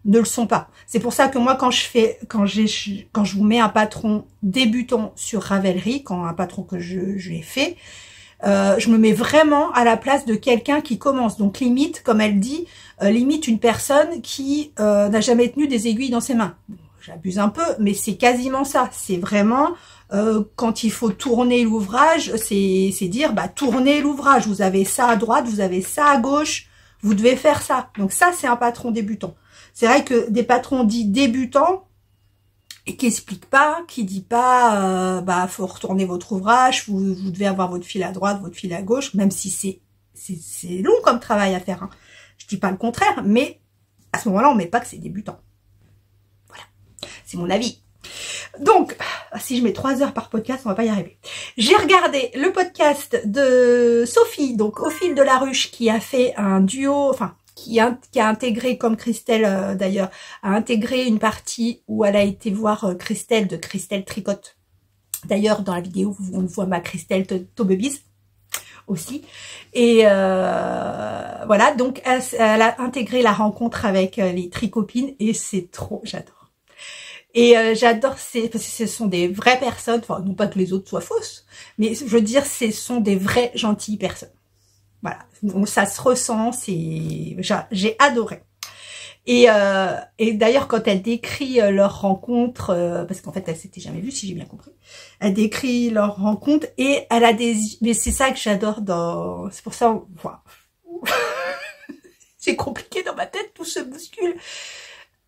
ne le sont pas. C'est pour ça que moi, quand je vous mets un patron débutant sur Ravelry, quand un patron que je l'ai fait, je me mets vraiment à la place de quelqu'un qui commence. Donc limite, comme elle dit, limite une personne qui n'a jamais tenu des aiguilles dans ses mains. Bon, j'abuse un peu, mais c'est quasiment ça. C'est vraiment quand il faut tourner l'ouvrage, c'est dire, bah tournez l'ouvrage. Vous avez ça à droite, vous avez ça à gauche, vous devez faire ça. Donc ça, c'est un patron débutant. C'est vrai que des patrons dits débutants et qui expliquent pas, qui dit pas, bah faut retourner votre ouvrage, vous devez avoir votre fil à droite, votre fil à gauche, même si c'est long comme travail à faire. Hein. Je dis pas le contraire, mais à ce moment-là, on met pas que c'est débutant. Voilà, c'est mon avis. Donc, si je mets 3 heures par podcast, on va pas y arriver. J'ai regardé le podcast de Sophie, donc au fil de la ruche, qui a fait un duo, enfin, qui a intégré, comme Christelle d'ailleurs, a intégré une partie où elle a été voir Christelle de Christelle Tricote. D'ailleurs, dans la vidéo, on voit ma Christelle Tobebis aussi. Et voilà, donc elle a intégré la rencontre avec les tricopines et c'est trop, j'adore. Et j'adore, parce que ce sont des vraies personnes, enfin non pas que les autres soient fausses, mais je veux dire, ce sont des vraies gentilles personnes. Voilà, donc ça se ressent, j'ai adoré. Et d'ailleurs, quand elle décrit leur rencontre, parce qu'en fait, elle s'était jamais vue, si j'ai bien compris, elle décrit leur rencontre et elle a mais c'est ça que j'adore c'est pour ça, voilà. C'est compliqué dans ma tête, tout se bouscule.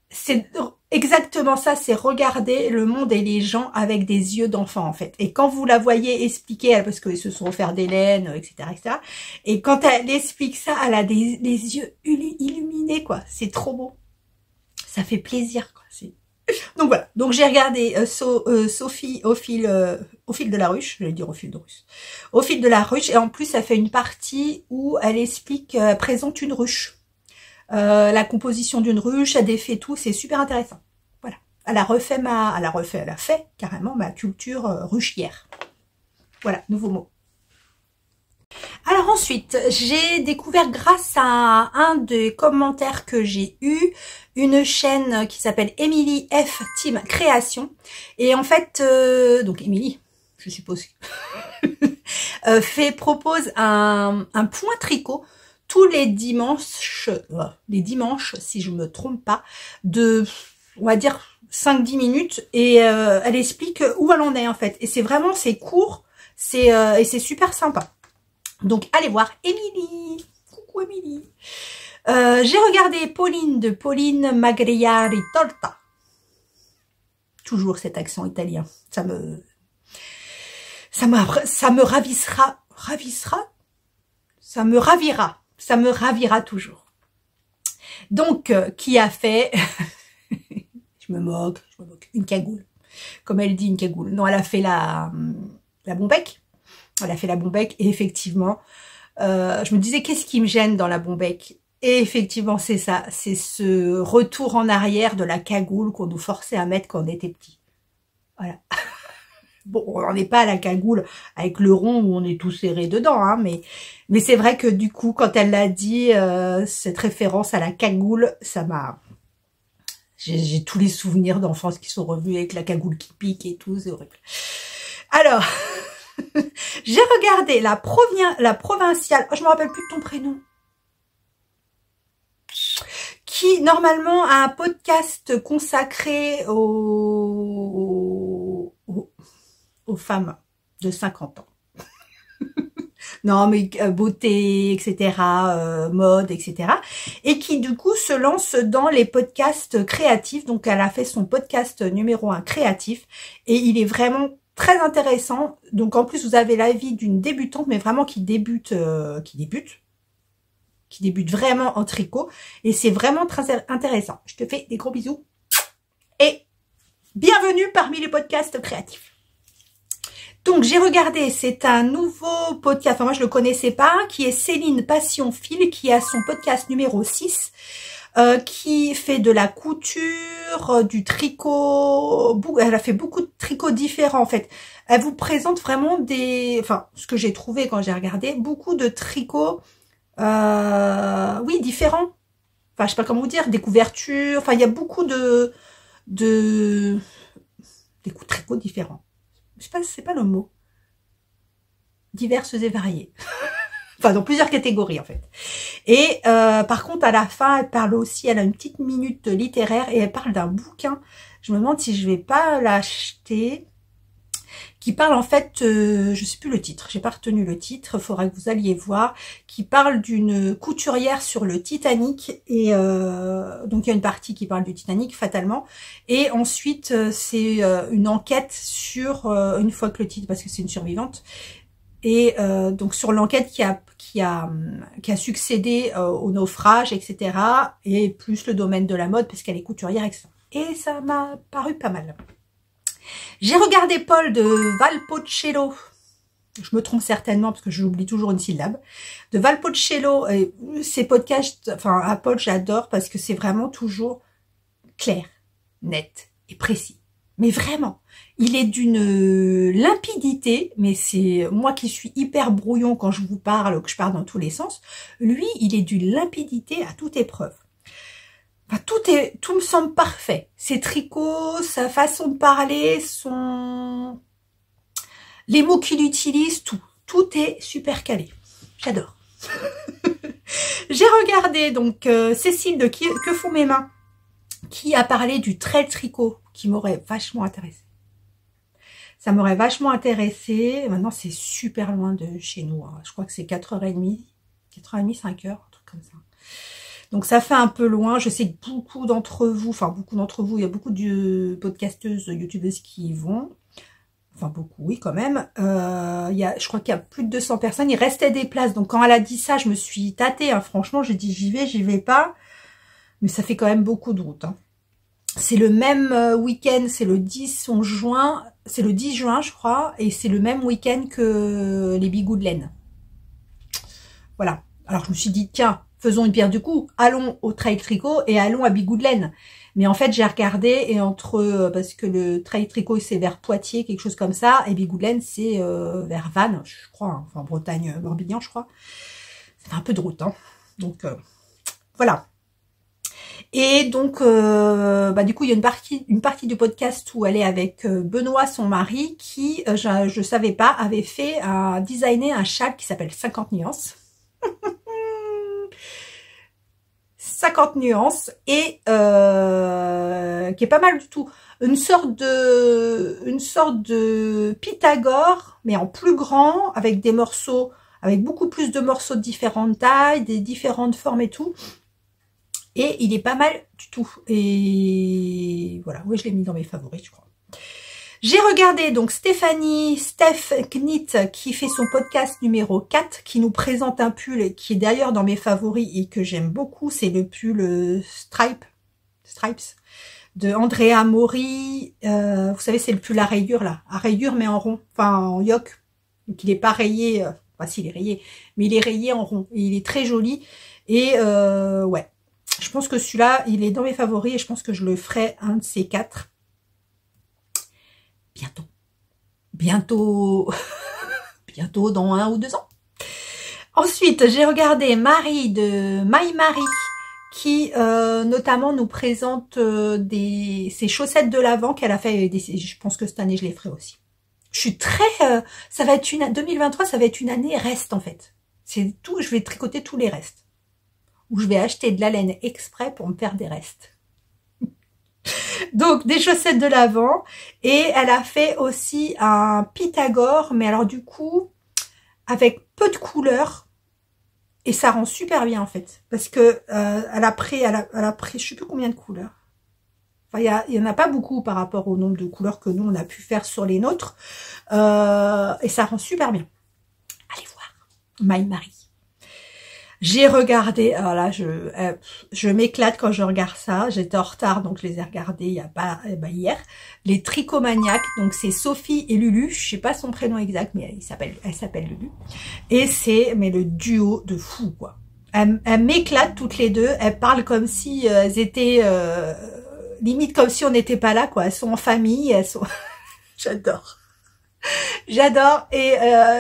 C'est exactement ça, c'est regarder le monde et les gens avec des yeux d'enfant en fait. Et quand vous la voyez expliquer, parce qu'ils se sont offerts des laines, etc., etc. Et quand elle explique ça, elle a les yeux illuminés quoi. C'est trop beau. Ça fait plaisir quoi. Donc voilà. Donc j'ai regardé Sophie au fil de la ruche. Je vais dire au fil de ruche. Au fil de la ruche. Et en plus, elle fait une partie où elle explique, présente une ruche. La composition d'une ruche, elle défait tout, c'est super intéressant. Voilà. Elle a fait carrément ma culture ruchière. Voilà, nouveau mot. Alors ensuite, j'ai découvert grâce à un des commentaires que j'ai eu, une chaîne qui s'appelle Emily F Team Création. Et en fait, donc Emily, je suppose, propose un point tricot tous les dimanches, si je me trompe pas, de, on va dire, 5-10 minutes, et elle explique où elle en est, en fait. Et c'est vraiment, c'est court, et c'est super sympa. Donc, allez voir Émilie. Coucou Émilie. J'ai regardé Pauline de Pauline Magriari Torta. Toujours cet accent italien. Ça me ravira toujours. Donc, qui a fait, je me moque, une cagoule. Comme elle dit, une cagoule. Non, elle a fait la bombec. Elle a fait la bombec et effectivement, je me disais, qu'est-ce qui me gêne dans la bombec? Et effectivement, c'est ça. C'est ce retour en arrière de la cagoule qu'on nous forçait à mettre quand on était petit. Voilà. Bon, on n'en est pas à la cagoule avec le rond où on est tout serré dedans, hein, mais c'est vrai que du coup, quand elle l'a dit, cette référence à la cagoule, ça m'a... J'ai tous les souvenirs d'enfance qui sont revenus avec la cagoule qui pique et tout, c'est horrible. Alors, j'ai regardé la provinciale, je me rappelle plus de ton prénom, qui normalement a un podcast consacré aux femmes de 50 ans. Non, mais beauté, etc., mode, etc. Et qui, du coup, se lance dans les podcasts créatifs. Donc, elle a fait son podcast numéro 1 créatif. Et il est vraiment très intéressant. Donc, en plus, vous avez l'avis d'une débutante, mais vraiment qui débute vraiment en tricot. Et c'est vraiment très intéressant. Je te fais des gros bisous. Et bienvenue parmi les podcasts créatifs. Donc, j'ai regardé, c'est un nouveau podcast, enfin moi je le connaissais pas, qui est Céline Passion Fil, qui a son podcast numéro 6, qui fait de la couture, du tricot, elle a fait beaucoup de tricots différents en fait. Elle vous présente vraiment ce que j'ai trouvé quand j'ai regardé, beaucoup de tricots, oui, différents. enfin je sais pas comment vous dire, des couvertures, enfin il y a beaucoup des tricots différents. Je sais pas, c'est pas le mot. Diverses et variées. Enfin dans plusieurs catégories en fait. Et par contre à la fin elle parle aussi, elle a une petite minute littéraire et elle parle d'un bouquin. Je me demande si je vais pas l'acheter. Qui parle en fait, je sais plus le titre, j'ai pas retenu le titre, faudra que vous alliez voir, qui parle d'une couturière sur le Titanic, et donc il y a une partie qui parle du Titanic fatalement, et ensuite c'est une enquête sur, une fois que le titre, parce que c'est une survivante, et donc sur l'enquête qui a succédé au naufrage, etc., et plus le domaine de la mode, parce qu'elle est couturière, etc. Et ça m'a paru pas mal. J'ai regardé Paul de Valpolicella, je me trompe certainement parce que j'oublie toujours une syllabe, de Valpolicella, ces podcasts, enfin à Paul j'adore parce que c'est vraiment toujours clair, net et précis. Mais vraiment, il est d'une limpidité, mais c'est moi qui suis hyper brouillon quand je vous parle, que je parle dans tous les sens, lui il est d'une limpidité à toute épreuve. Enfin, tout me semble parfait. Ses tricots, sa façon de parler, les mots qu'il utilise, tout est super calé. J'adore. J'ai regardé donc Cécile de Que font mes mains, qui a parlé du trait tricot, qui m'aurait vachement intéressé. Ça m'aurait vachement intéressé. Maintenant, c'est super loin de chez nous. Hein. Je crois que c'est 4h30, 5h, un truc comme ça. Donc ça fait un peu loin, je sais que beaucoup d'entre vous, il y a beaucoup de podcasteuses, youtubeuses qui y vont. Enfin beaucoup, oui quand même. Je crois qu'il y a plus de 200 personnes, il restait des places. Donc quand elle a dit ça, je me suis tâtée. Hein. Franchement, j'ai dit j'y vais pas. Mais ça fait quand même beaucoup de route. Hein. C'est le même week-end, c'est le 10 juin, c'est le 10 juin je crois. Et c'est le même week-end que les Bigoux de laine. Voilà. Alors je me suis dit, tiens, faisons une pierre du coup, allons au trail tricot et allons à Bigoux de laine. Mais en fait, j'ai regardé et parce que le trail tricot c'est vers Poitiers, quelque chose comme ça, et Bigoux de laine c'est vers Vannes, je crois, hein, enfin Bretagne, Morbihan, je crois. Ça fait un peu de route, hein. Donc voilà. Et donc, du coup, il y a une partie du podcast où elle est avec Benoît, son mari, qui, je savais pas, avait designé un châle qui s'appelle 50 nuances. 50 nuances et qui est pas mal du tout. Une sorte de Pythagore, mais en plus grand, avec des morceaux, avec beaucoup plus de morceaux de différentes tailles, des différentes formes et tout. Et il est pas mal du tout. Et voilà, oui, je l'ai mis dans mes favoris, je crois. J'ai regardé donc Steph Knit, qui fait son podcast numéro 4, qui nous présente un pull qui est d'ailleurs dans mes favoris et que j'aime beaucoup. C'est le pull Stripes de Andrea Mori. Vous savez, c'est le pull à rayures là. À rayures mais en rond, enfin en yoke. Donc il est pas rayé, enfin s'il est rayé, mais il est rayé en rond. Et il est très joli. Et ouais, je pense que celui-là, il est dans mes favoris et je pense que je le ferai un de ces 4. Bientôt dans 1 ou 2 ans. Ensuite, j'ai regardé Marie de My Marie, qui notamment nous présente ses chaussettes de l'Avent qu'elle a fait. Je pense que cette année, je les ferai aussi. Je suis très... ça va être 2023, ça va être une année reste en fait. C'est tout, je vais tricoter tous les restes. Ou je vais acheter de la laine exprès pour me faire des restes. Donc des chaussettes de l'Avent, et elle a fait aussi un Pythagore, mais alors du coup avec peu de couleurs, et ça rend super bien en fait, parce que elle a pris je sais plus combien de couleurs. Enfin il y en a pas beaucoup par rapport au nombre de couleurs que nous on a pu faire sur les nôtres, et ça rend super bien. Allez voir My Marie. J'ai regardé, alors là, je m'éclate quand je regarde ça. J'étais en retard, donc je les ai regardés hier. Les Tricomaniacs, donc c'est Sophie et Lulu. Je sais pas son prénom exact, mais elle s'appelle Lulu. Et c'est le duo de fou, quoi. Elles m'éclatent toutes les deux. Elles parlent comme si elles étaient limite comme si on n'était pas là, quoi. Elles sont en famille, elles sont. J'adore. J'adore. Et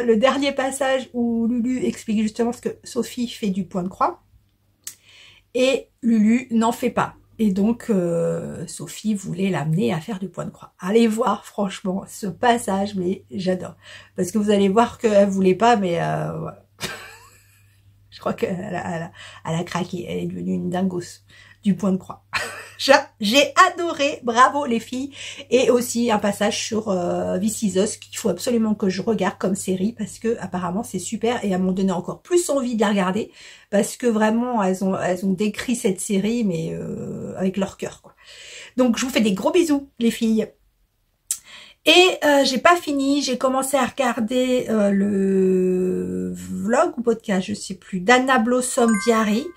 le dernier passage où Lulu explique justement ce que Sophie fait du point de croix. et Lulu n'en fait pas. Et donc, Sophie voulait l'amener à faire du point de croix. Allez voir, franchement, ce passage, mais j'adore. Parce que vous allez voir qu'elle voulait pas, mais voilà. Je crois elle a craqué. Elle est devenue une dingos du point de croix. J'ai adoré, bravo les filles. Et aussi un passage sur This Is Us qu'il faut absolument que je regarde comme série parce que apparemment c'est super et elles m'ont donné encore plus envie de la regarder parce que vraiment elles ont décrit cette série mais avec leur cœur quoi. Donc je vous fais des gros bisous les filles. Et j'ai pas fini, j'ai commencé à regarder le vlog ou podcast, je sais plus, d'Anna Blossom Diary.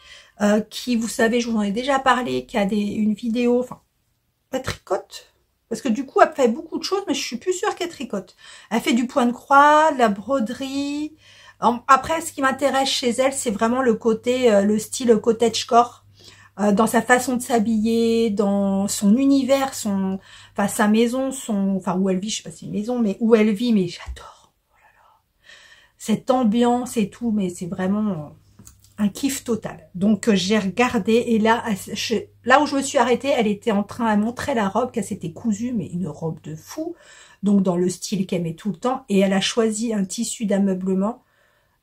Qui, vous savez, je vous en ai déjà parlé, qui a une vidéo, enfin, elle tricote, parce que du coup, elle fait beaucoup de choses, mais je suis plus sûre qu'elle tricote. Elle fait du point de croix, de la broderie. Après, ce qui m'intéresse chez elle, c'est vraiment le côté, le style cottagecore, dans sa façon de s'habiller, dans son univers, enfin, sa maison, enfin, où elle vit, je sais pas si c'est une maison, mais où elle vit, mais j'adore. Oh là là. Cette ambiance et tout, mais c'est vraiment un kiff total. Donc j'ai regardé et là où je me suis arrêtée, elle était en train de montrer la robe qu'elle s'était cousue, mais une robe de fou, donc dans le style qu'elle met tout le temps, et elle a choisi un tissu d'ameublement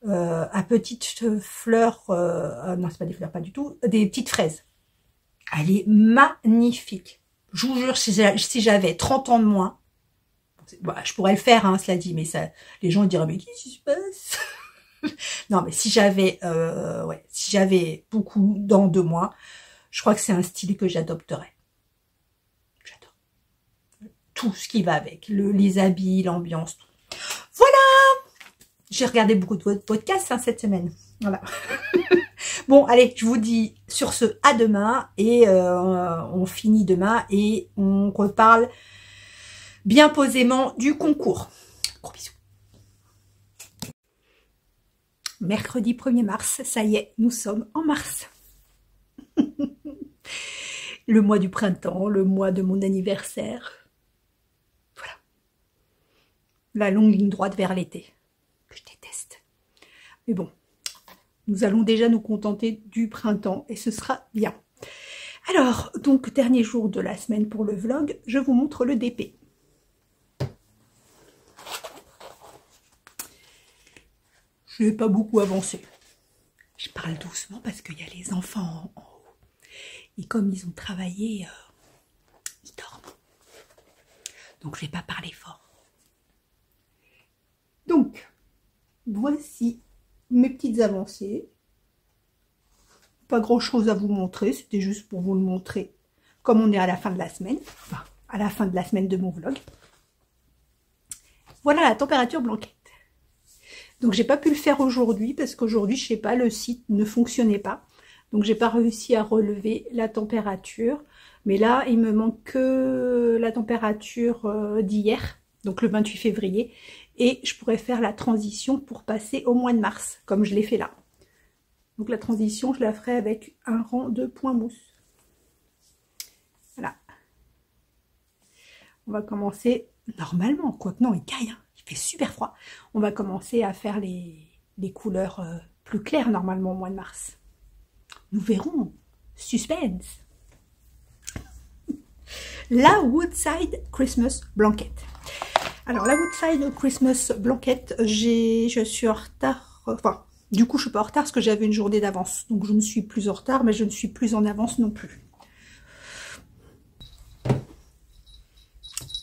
à petites fleurs, non c'est pas des fleurs, pas du tout, des petites fraises. Elle est magnifique. Je vous jure, si j'avais 30 ans de moins, bah, je pourrais le faire, hein, cela dit, mais ça, les gens diraient mais qu'est-ce qui se passe? Non, mais si j'avais beaucoup d'ans de moins, je crois que c'est un style que j'adopterais. J'adore. Tout ce qui va avec, les habits, l'ambiance, tout. Voilà. J'ai regardé beaucoup de podcasts cette semaine. Voilà. Bon, allez, je vous dis sur ce, à demain. Et on finit demain et on reparle bien posément du concours. Gros bisous. Mercredi 1er mars, ça y est, nous sommes en mars. Le mois du printemps, le mois de mon anniversaire. Voilà. La longue ligne droite vers l'été, que je déteste. Mais bon, nous allons déjà nous contenter du printemps et ce sera bien. Alors, donc, dernier jour de la semaine pour le vlog, je vous montre le DP. Je n'ai pas beaucoup avancé. Je parle doucement parce qu'il y a les enfants en haut. Et comme ils ont travaillé, ils dorment. Donc je ne vais pas parler fort. Donc, voici mes petites avancées. Pas grand chose à vous montrer, c'était juste pour vous le montrer comme on est à la fin de la semaine. Enfin, à la fin de la semaine de mon vlog. Voilà la température blanquette. Donc j'ai pas pu le faire aujourd'hui parce qu'aujourd'hui, je sais pas, le site ne fonctionnait pas. Donc j'ai pas réussi à relever la température. Mais là, il me manque que la température d'hier, donc le 28 février. Et je pourrais faire la transition pour passer au mois de mars, comme je l'ai fait là. Donc la transition, je la ferai avec un rang de points mousse. Voilà. On va commencer normalement, quoique non, il caille, hein. Il fait super froid. On va commencer à faire les couleurs plus claires normalement au mois de mars. Nous verrons. Suspense. La Woodside Christmas Blanket. Alors la Woodside Christmas Blanket, je suis en retard. Enfin, du coup je suis pas en retard parce que j'avais une journée d'avance. Donc je ne suis plus en retard, mais je ne suis plus en avance non plus.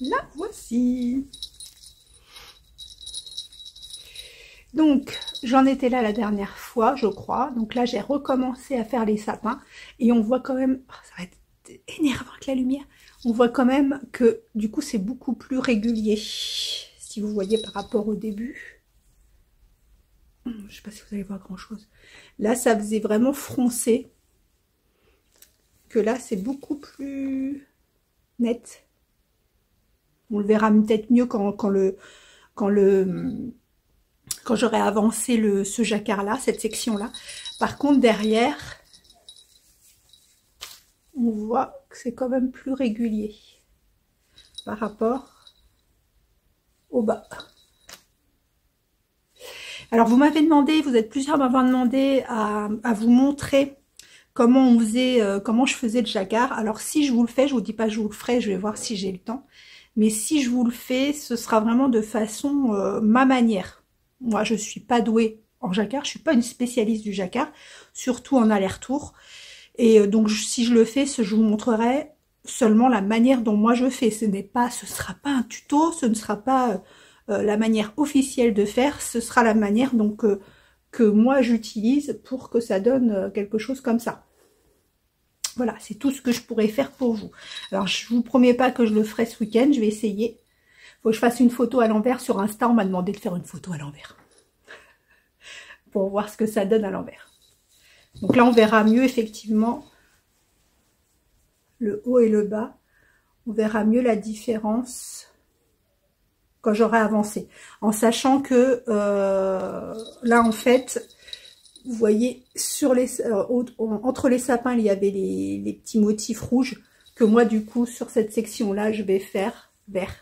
La voici. Donc, j'en étais là la dernière fois, je crois. Donc là, j'ai recommencé à faire les sapins. Et on voit quand même... Oh, ça va être énervant avec la lumière. On voit quand même que, du coup, c'est beaucoup plus régulier. Si vous voyez par rapport au début. Je ne sais pas si vous allez voir grand-chose. Là, ça faisait vraiment froncer. Que là, c'est beaucoup plus net. On le verra peut-être mieux quand j'aurai avancé ce jacquard-là, cette section-là. Par contre, derrière, on voit que c'est quand même plus régulier par rapport au bas. Alors, vous m'avez demandé, vous êtes plusieurs à m'avoir demandé à vous montrer comment on faisait, comment je faisais le jacquard. Alors si je vous le fais, je vous dis pas je vous le ferai, je vais voir si j'ai le temps. Mais si je vous le fais, ce sera vraiment de façon ma manière. Moi, je suis pas douée en jacquard, je suis pas une spécialiste du jacquard, surtout en aller-retour. Et donc si je le fais, je vous montrerai seulement la manière dont moi je fais. Ce sera pas un tuto, ce ne sera pas la manière officielle de faire, ce sera la manière donc que moi j'utilise pour que ça donne quelque chose comme ça. Voilà, c'est tout ce que je pourrais faire pour vous. Alors je vous promets pas que je le ferai ce week-end, je vais essayer. Faut que je fasse une photo à l'envers. Sur Insta, on m'a demandé de faire une photo à l'envers pour voir ce que ça donne à l'envers. Donc là on verra mieux effectivement le haut et le bas. On verra mieux la différence quand j'aurai avancé. En sachant que là en fait, vous voyez, sur les, entre les sapins, il y avait les petits motifs rouges que moi du coup sur cette section là je vais faire vert.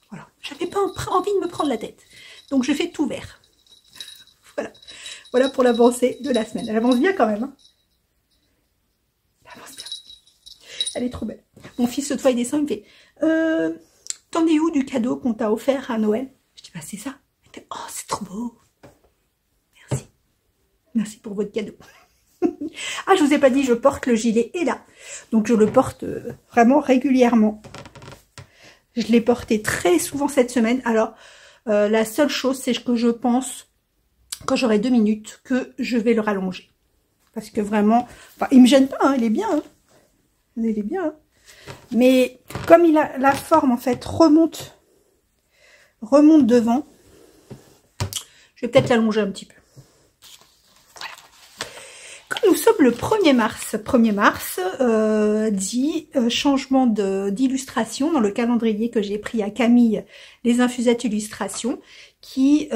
Voilà, j'avais pas envie de me prendre la tête. Donc je fais tout vert. Voilà. Voilà pour l'avancée de la semaine. Elle avance bien quand même. Hein, elle avance bien. Elle est trop belle. Mon fils, cette fois, il descend, il me fait t'en es où du cadeau qu'on t'a offert à Noël? Je dis bah c'est ça. Il me fait oh c'est trop beau. Merci. Merci pour votre cadeau. Ah, je vous ai pas dit, je porte le gilet et là. Donc je le porte vraiment régulièrement. Je l'ai porté très souvent cette semaine. Alors, la seule chose, c'est que je pense, quand j'aurai 2 minutes, que je vais le rallonger. Parce que vraiment, enfin, il me gêne pas, hein, il est bien. Hein. Il est bien. Hein. Mais comme il a la forme, en fait, remonte devant, je vais peut-être l'allonger un petit peu. Nous sommes le 1er mars. 1er mars dit changement d'illustration dans le calendrier que j'ai pris à Camille, les infusettes illustrations, qui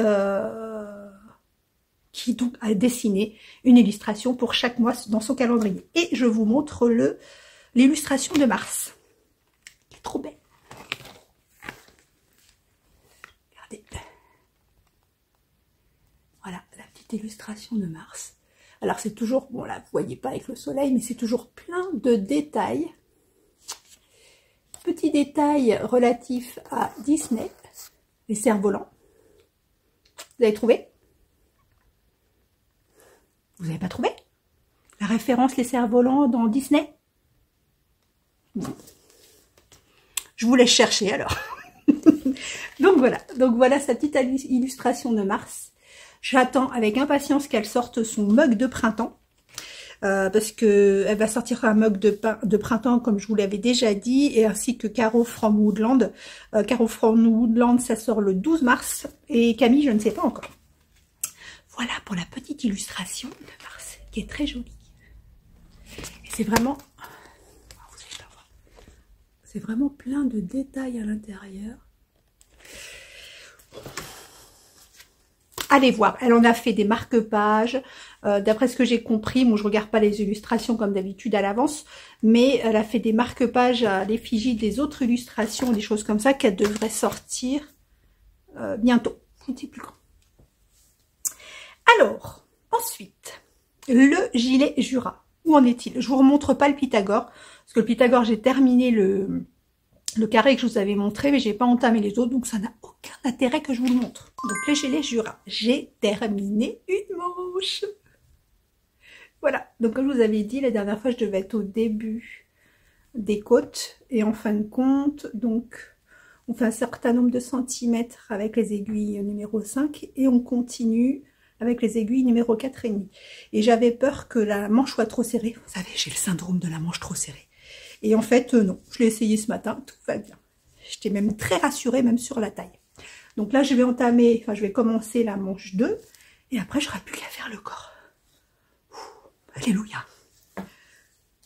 donc a dessiné une illustration pour chaque mois dans son calendrier. Et je vous montre l'illustration de mars. Elle est trop belle. Regardez. Voilà la petite illustration de mars. Alors c'est toujours, bon là vous voyez pas avec le soleil, mais c'est toujours plein de détails. Petits détails relatifs à Disney, les cerfs-volants. Vous avez trouvé? Vous n'avez pas trouvé? La référence les cerfs-volants dans Disney? Bon. Je vous laisse chercher alors. Donc voilà sa petite illustration de mars. J'attends avec impatience qu'elle sorte son mug de printemps. Parce que elle va sortir un mug de printemps, comme je vous l'avais déjà dit, et ainsi que Caro from Woodland. Caro from Woodland, ça sort le 12 mars. Et Camille, je ne sais pas encore. Voilà pour la petite illustration de mars, qui est très jolie. Et c'est vraiment... Vous allez pas voir. C'est vraiment plein de détails à l'intérieur. Allez voir, elle en a fait des marque-pages. D'après ce que j'ai compris, moi je regarde pas les illustrations comme d'habitude à l'avance, mais elle a fait des marque-pages à l'effigie des autres illustrations, des choses comme ça, qu'elle devrait sortir bientôt. Je ne sais plus quand. Alors, ensuite, le gilet Jura. Où en est-il? Je vous remontre pas le Pythagore, parce que le Pythagore, j'ai terminé le carré que je vous avais montré, mais j'ai pas entamé les autres, donc ça n'a aucun intérêt que je vous le montre. Donc le gilet Jura, j'ai terminé une manche. Voilà, donc comme je vous avais dit, la dernière fois je devais être au début des côtes, et en fin de compte, donc on fait un certain nombre de centimètres avec les aiguilles numéro 5, et on continue avec les aiguilles numéro 4,5. Et j'avais peur que la manche soit trop serrée. Vous savez, j'ai le syndrome de la manche trop serrée. Et en fait, non, je l'ai essayé ce matin, tout va bien. J'étais même très rassurée, même sur la taille. Donc là, je vais commencer la manche 2, et après, je n'aurai plus qu'à faire le corps. Ouh, alléluia.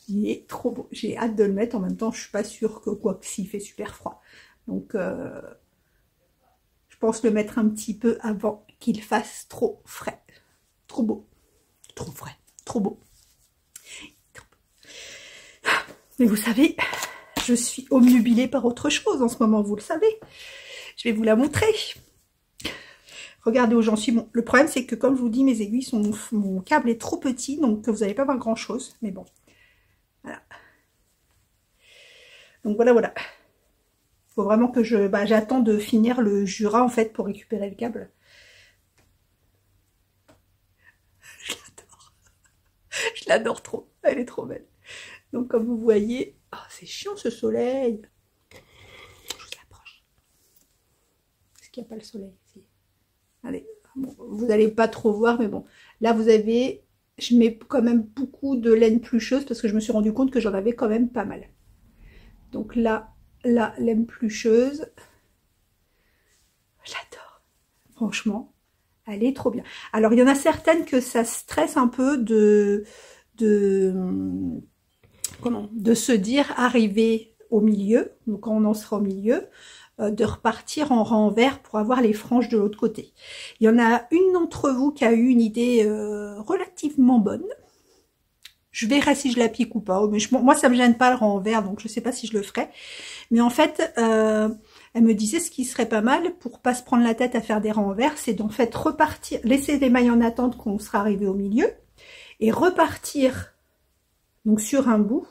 Il est trop beau. J'ai hâte de le mettre. En même temps, je suis pas sûre que quoi que s'il fait super froid. Donc, je pense le mettre un petit peu avant qu'il fasse trop frais. Trop beau. Trop frais. Trop beau. Mais vous savez, je suis obnubilée par autre chose en ce moment, vous le savez. Je vais vous la montrer. Regardez où j'en suis. Bon, le problème, c'est que comme je vous dis, mes aiguilles sont... Mon câble est trop petit, donc vous n'allez pas voir grand-chose. Mais bon, voilà. Donc voilà, voilà. Il faut vraiment que j'attends de finir le Jura, en fait, pour récupérer le câble. Je l'adore. Je l'adore trop. Elle est trop belle. Donc, comme vous voyez... Oh, c'est chiant, ce soleil. Je vous approche. Est-ce qu'il n'y a pas le soleil ici? Allez. Bon, vous n'allez pas trop voir, mais bon. Là, vous avez... Je mets quand même beaucoup de laine plucheuse parce que je me suis rendu compte que j'en avais quand même pas mal. Donc là, la laine plucheuse. J'adore. Franchement, elle est trop bien. Alors, il y en a certaines que ça stresse un peu de se dire arriver au milieu, donc quand on en sera au milieu, de repartir en renvers pour avoir les franges de l'autre côté. Il y en a une d'entre vous qui a eu une idée relativement bonne. Je verrai si je l'applique ou pas. Mais moi, ça me gêne pas le renvers, donc je sais pas si je le ferai. Mais en fait, elle me disait ce qui serait pas mal pour pas se prendre la tête à faire des renvers, c'est d'en fait repartir, laisser les mailles en attente qu'on sera arrivé au milieu et repartir donc sur un bout,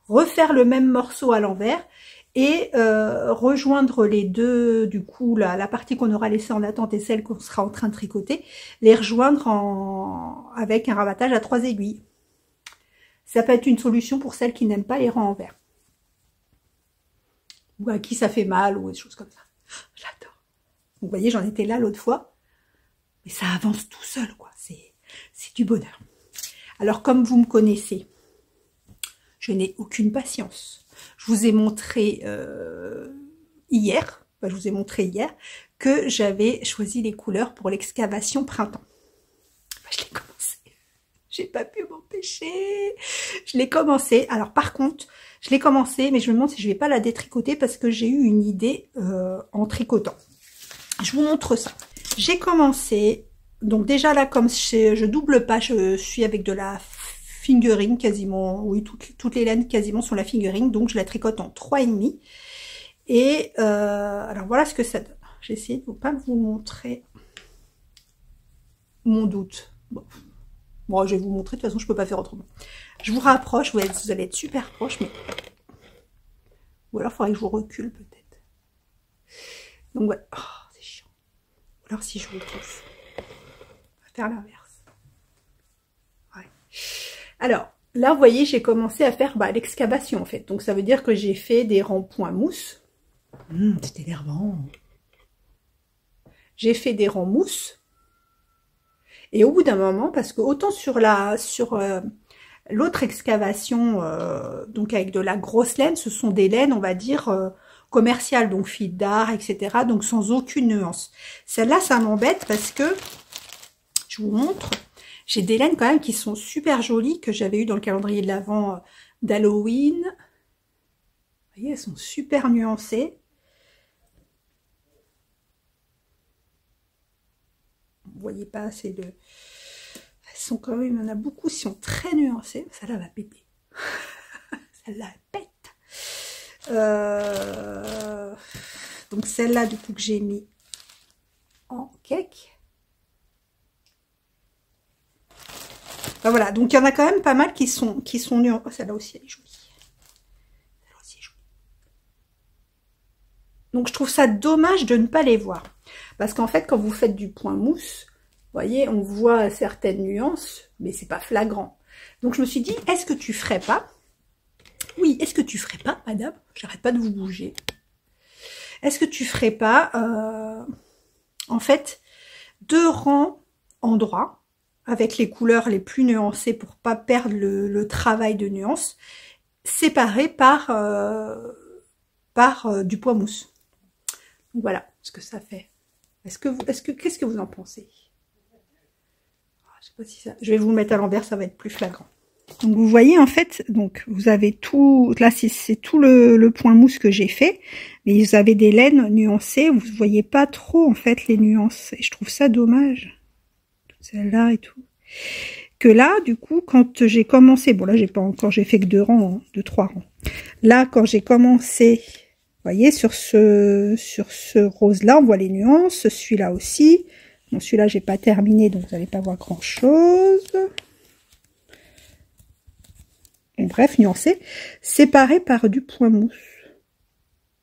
refaire le même morceau à l'envers et rejoindre les deux, du coup, la partie qu'on aura laissée en attente et celle qu'on sera en train de tricoter, les rejoindre avec un rabattage à 3 aiguilles. Ça peut être une solution pour celles qui n'aiment pas les rangs en vert. Ou à qui ça fait mal, ou des choses comme ça. J'adore. Vous voyez, j'en étais là l'autre fois. Mais ça avance tout seul, quoi. C'est du bonheur. Alors, comme vous me connaissez, je n'ai aucune patience. Je vous ai montré hier, que j'avais choisi les couleurs pour l'excavation printemps. Je l'ai commencé. J'ai pas pu m'empêcher. Je l'ai commencé. Alors par contre, je l'ai commencé, mais je me demande si je vais pas la détricoter parce que j'ai eu une idée en tricotant. Je vous montre ça. J'ai commencé. Donc déjà là, comme je double pas, je suis avec de la fingering quasiment. Oui, toutes les laines quasiment sont la fingering. Donc je la tricote en 3,5. Et alors voilà ce que ça donne. J'ai essayé de ne pas vous montrer mon doute. Bon, je vais vous montrer, de toute façon, je peux pas faire autrement. Je vous rapproche, vous allez être super proche, mais... Ou alors, il faudrait que je vous recule, peut-être. Donc, voilà. Oh, c'est chiant. Ou alors, si je vous pousse. On va faire l'inverse. Ouais. Alors, là, vous voyez, j'ai commencé à faire l'excavation, en fait. Donc, ça veut dire que j'ai fait des rangs points mousse. C'est énervant. J'ai fait des rangs mousse. Et au bout d'un moment, parce que autant sur l'autre excavation, donc avec de la grosse laine, ce sont des laines, on va dire, commerciales, donc fil d'art, etc., donc sans aucune nuance. Celle-là, ça m'embête parce que, je vous montre, j'ai des laines quand même qui sont super jolies, que j'avais eu dans le calendrier de l'Avent d'Halloween. Vous voyez, elles sont super nuancées. Vous voyez pas, c'est le... Elles sont quand même, il y en a beaucoup qui sont très nuancées. Celle-là va péter. Celle-là, elle pète. Donc celle-là, du coup, que j'ai mis en cake. Enfin, voilà, donc il y en a quand même pas mal qui sont nuancées. Oh, celle-là aussi, elle est jolie. Celle-là aussi est jolie. Donc je trouve ça dommage de ne pas les voir. Parce qu'en fait, quand vous faites du point mousse, vous voyez, on voit certaines nuances, mais c'est pas flagrant. Donc je me suis dit, est-ce que tu ferais pas? Oui, est-ce que tu ferais pas, madame? J'arrête pas de vous bouger. Est-ce que tu ferais pas, en fait, 2 rangs en droit, avec les couleurs les plus nuancées pour pas perdre le travail de nuances, séparés par du point mousse. Donc voilà ce que ça fait. Qu'est-ce que vous en pensez? Je sais pas si ça. Je vais vous le mettre à l'envers, ça va être plus flagrant. Donc vous voyez en fait, donc vous avez tout. Là c'est tout le point mousse que j'ai fait, mais vous avez des laines nuancées. Vous voyez pas trop en fait les nuances. Et je trouve ça dommage. Celle-là et tout. Que là, du coup, quand j'ai commencé, bon là j'ai pas encore, j'ai fait que 2 rangs, hein, 3 rangs. Là, quand j'ai commencé. Vous voyez, sur ce rose-là, on voit les nuances, celui-là aussi. Bon, celui-là, j'ai pas terminé, donc vous n'allez pas voir grand-chose. Bref, nuancé. Séparé par du point mousse.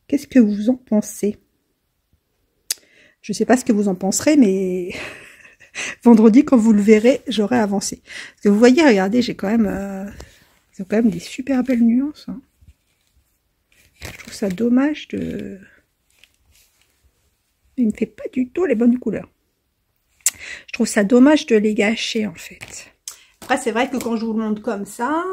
Qu'est-ce que vous en pensez? Je sais pas ce que vous en penserez, mais vendredi, quand vous le verrez, j'aurai avancé. Parce que vous voyez, regardez, j'ai quand même, ils ont quand même des super belles nuances. Hein. Je trouve ça dommage de... Il ne me fait pas du tout les bonnes couleurs. Je trouve ça dommage de les gâcher, en fait. Après, c'est vrai que quand je vous le montre comme ça,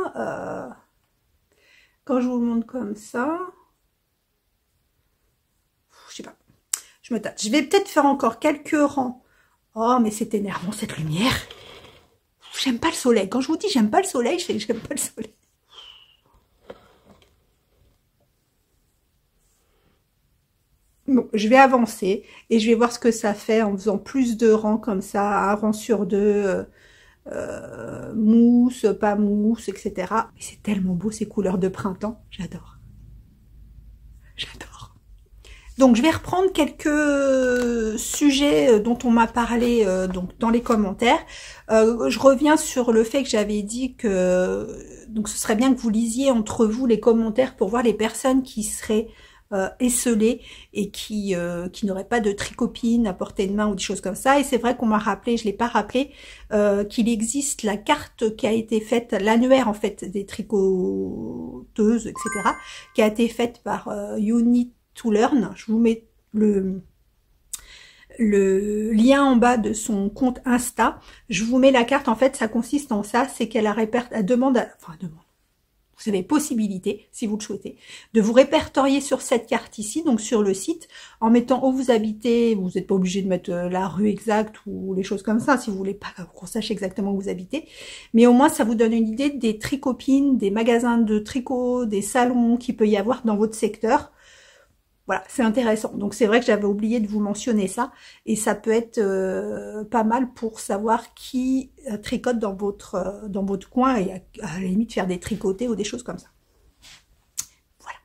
je sais pas, je me tâte. Je vais peut-être faire encore quelques rangs. Oh, mais c'est énervant, cette lumière. J'aime pas le soleil. Quand je vous dis j'aime pas le soleil, je fais j'aime pas le soleil. Bon, je vais avancer et je vais voir ce que ça fait en faisant plus de rangs comme ça, un rang sur deux, mousse, pas mousse, etc. Mais c'est tellement beau ces couleurs de printemps, j'adore. J'adore. Donc je vais reprendre quelques sujets dont on m'a parlé donc dans les commentaires. Je reviens sur le fait que j'avais dit que donc ce serait bien que vous lisiez entre vous les commentaires pour voir les personnes qui seraient esselées et qui n'auraient pas de tricopine à portée de main ou des choses comme ça. Et c'est vrai qu'on m'a rappelé, je l'ai pas rappelé, qu'il existe la carte qui a été faite, l'annuaire en fait des tricoteuses, etc., qui a été faite par Unit to Learn. Je vous mets le lien en bas de son compte Insta. Je vous mets la carte. En fait, ça consiste en ça, c'est qu'elle demande, vous avez possibilité, si vous le souhaitez, de vous répertorier sur cette carte ici, donc sur le site, en mettant où vous habitez. Vous n'êtes pas obligé de mettre la rue exacte ou les choses comme ça, si vous voulez pas qu'on sache exactement où vous habitez. Mais au moins, ça vous donne une idée des tricopines, des magasins de tricot, des salons qu'il peut y avoir dans votre secteur. Voilà, c'est intéressant. Donc c'est vrai que j'avais oublié de vous mentionner ça, et ça peut être pas mal pour savoir qui tricote dans votre coin, et à la limite faire des tricotés ou des choses comme ça. Voilà.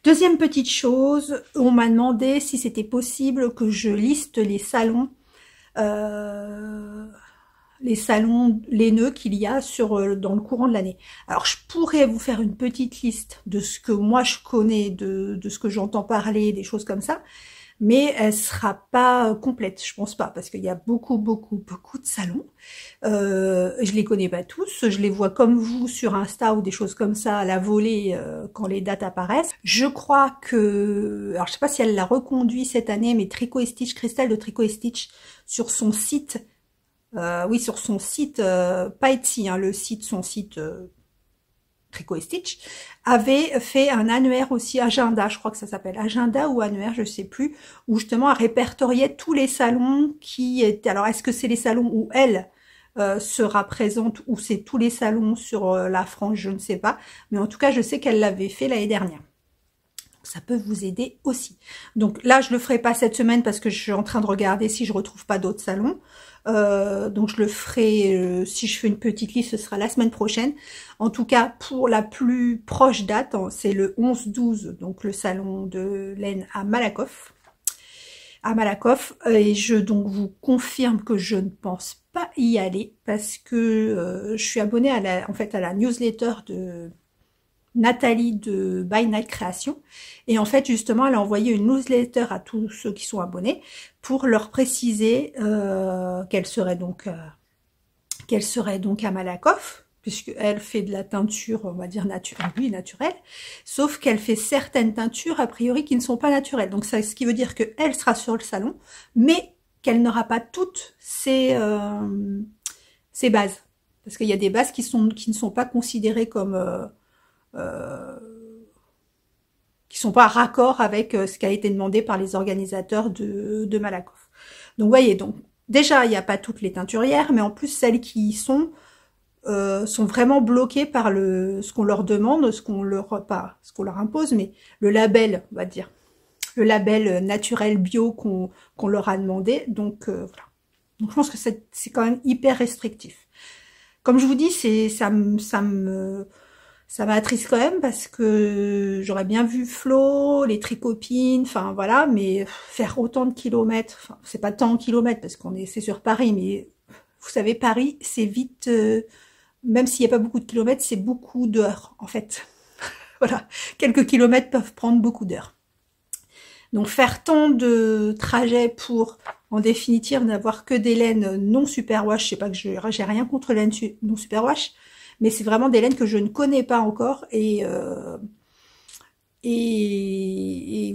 Deuxième petite chose, on m'a demandé si c'était possible que je liste les salons laineux qu'il y a dans le courant de l'année. Alors, je pourrais vous faire une petite liste de ce que moi je connais, de ce que j'entends parler, des choses comme ça, mais elle sera pas complète, je pense pas, parce qu'il y a beaucoup de salons. Je les connais pas tous, je les vois comme vous sur Insta ou des choses comme ça à la volée quand les dates apparaissent. Je crois que, alors je sais pas si elle l'a reconduit cette année, mais Tricot et Stitch, Christelle de Tricot et Stitch, sur son site, oui, sur son site, pas Etsy, hein, son site Tricot et Stitch, avait fait un annuaire aussi, agenda, je crois que ça s'appelle agenda ou annuaire, je sais plus, où justement elle répertoriait tous les salons qui étaient. Alors, est-ce que c'est les salons où elle sera présente, ou c'est tous les salons sur la France, je ne sais pas, mais en tout cas, je sais qu'elle l'avait fait l'année dernière. Ça peut vous aider aussi. Donc là, je le ferai pas cette semaine parce que je suis en train de regarder si je retrouve pas d'autres salons. Donc je le ferai, si je fais une petite liste, ce sera la semaine prochaine. En tout cas, pour la plus proche date, c'est le 11-12, donc le salon de laine à Malakoff. Et je donc vous confirme que je ne pense pas y aller parce que je suis abonnée à la newsletter de Nathalie de By Night Création, et en fait justement elle a envoyé une newsletter à tous ceux qui sont abonnés pour leur préciser qu'elle serait donc à Malakoff, puisque elle fait de la teinture, on va dire naturelle, sauf qu'elle fait certaines teintures a priori qui ne sont pas naturelles. Donc ça, ce qui veut dire que elle sera sur le salon, mais qu'elle n'aura pas toutes ses bases, parce qu'il y a des bases qui ne sont pas considérées comme qui sont pas raccord avec ce qui a été demandé par les organisateurs de Malakoff. Donc vous voyez, donc déjà il n'y a pas toutes les teinturières, mais en plus celles qui y sont vraiment bloquées par ce qu'on leur demande, ce qu'on leur impose, mais le label, on va dire, le label naturel bio qu'on leur a demandé. Donc voilà. Donc je pense que c'est quand même hyper restrictif. Comme je vous dis, Ça m'attriste quand même parce que j'aurais bien vu Flo, les tricopines, enfin voilà, mais faire autant de kilomètres, enfin c'est pas tant de kilomètres parce c'est sur Paris, mais vous savez Paris c'est vite, même s'il n'y a pas beaucoup de kilomètres, c'est beaucoup d'heures en fait. Voilà, quelques kilomètres peuvent prendre beaucoup d'heures. Donc faire tant de trajets pour, en définitive, n'avoir que des laines non superwash, je sais pas que j'ai rien contre les laines non superwash, mais c'est vraiment des laines que je ne connais pas encore et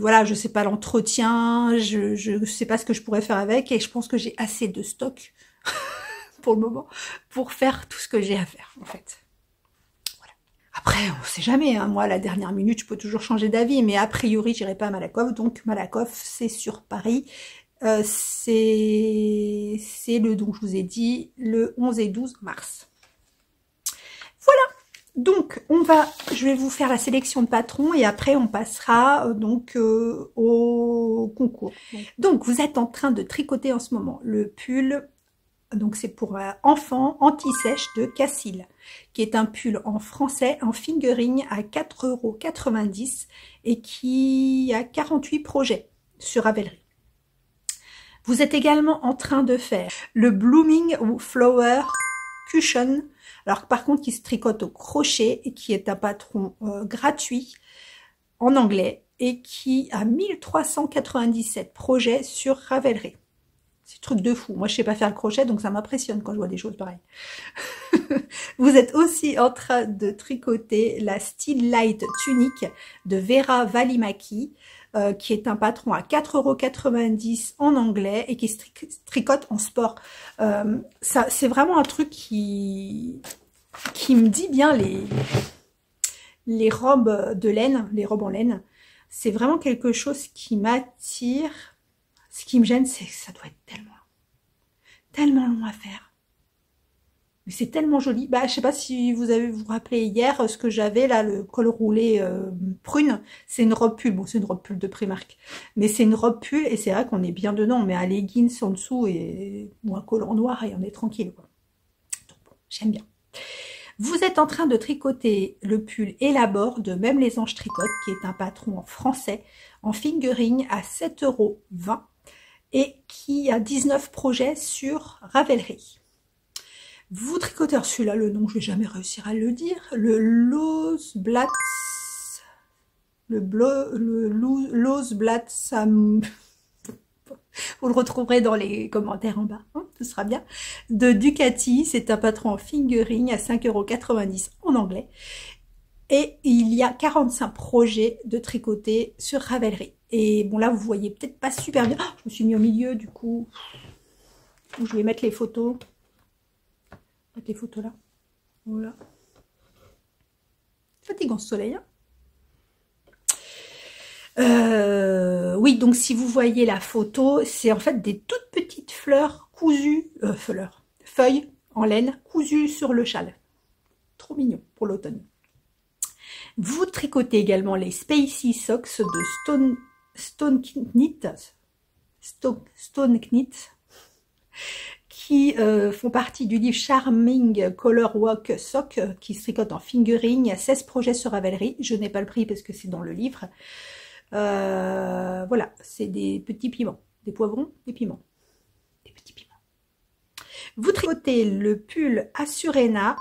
voilà, je sais pas l'entretien, je sais pas ce que je pourrais faire avec et je pense que j'ai assez de stock pour le moment pour faire tout ce que j'ai à faire en fait. Après, on sait jamais, hein. Moi, à la dernière minute, je peux toujours changer d'avis, mais a priori, j'irai pas à Malakoff, donc Malakoff, c'est sur Paris. C'est donc je vous ai dit, le 11 et 12 mars. Voilà, donc je vais vous faire la sélection de patrons et après on passera au concours. Donc, vous êtes en train de tricoter en ce moment le pull. Donc c'est pour enfants anti-sèche de Cassil, qui est un pull en français en fingering à 4,90 € et qui a 48 projets sur Ravelry. Vous êtes également en train de faire le Blooming Flower Cushion, alors par contre qui se tricote au crochet et qui est un patron gratuit en anglais et qui a 1397 projets sur Ravelry. C'est truc de fou. Moi, je sais pas faire le crochet, donc ça m'impressionne quand je vois des choses pareilles. Vous êtes aussi en train de tricoter la Still Light Tunique de Vera Valimaki, qui est un patron à 4,90 € en anglais et qui se tricote en sport. C'est vraiment un truc qui me dit bien les robes de laine, les robes en laine. C'est vraiment quelque chose qui m'attire. Ce qui me gêne, c'est que ça doit être tellement long à faire. Mais c'est tellement joli. Bah, je sais pas si vous vous rappelez hier, ce que j'avais là, le col roulé prune. C'est une robe pull. Bon, c'est une robe pull de Primark. Mais c'est une robe pull et c'est vrai qu'on est bien dedans. On met un leggings en dessous ou un col en noir et on est tranquille, quoi. Donc bon, j'aime bien. Vous êtes en train de tricoter le pull Élabore de Même les Anges Tricotent, qui est un patron en français, en fingering à 7,20 € et qui a 19 projets sur Ravelry. Vous tricotez celui-là, le nom, je vais jamais réussir à le dire, le Losblatt, vous le retrouverez dans les commentaires en bas, hein, ce sera bien, de Ducati, c'est un patron en fingering à 5,90 € en anglais. Et il y a 45 projets de tricoter sur Ravelry. Et bon, là, vous voyez peut-être pas super bien. Oh, je me suis mis au milieu, du coup. Je vais mettre les photos. Mettre les photos là. Voilà. Fatigant ce soleil, hein. Oui, donc si vous voyez la photo, c'est en fait des toutes petites fleurs cousues, feuilles en laine cousues sur le châle. Trop mignon pour l'automne. Vous tricotez également les Spacey Socks de Stone Knit, qui font partie du livre Charming Color Walk Sock, qui se tricote en fingering. Il y a 16 projets sur Ravelry. Je n'ai pas le prix parce que c'est dans le livre. Voilà, c'est des petits piments, des poivrons, des piments. Des petits piments. Vous tricotez le pull Azucena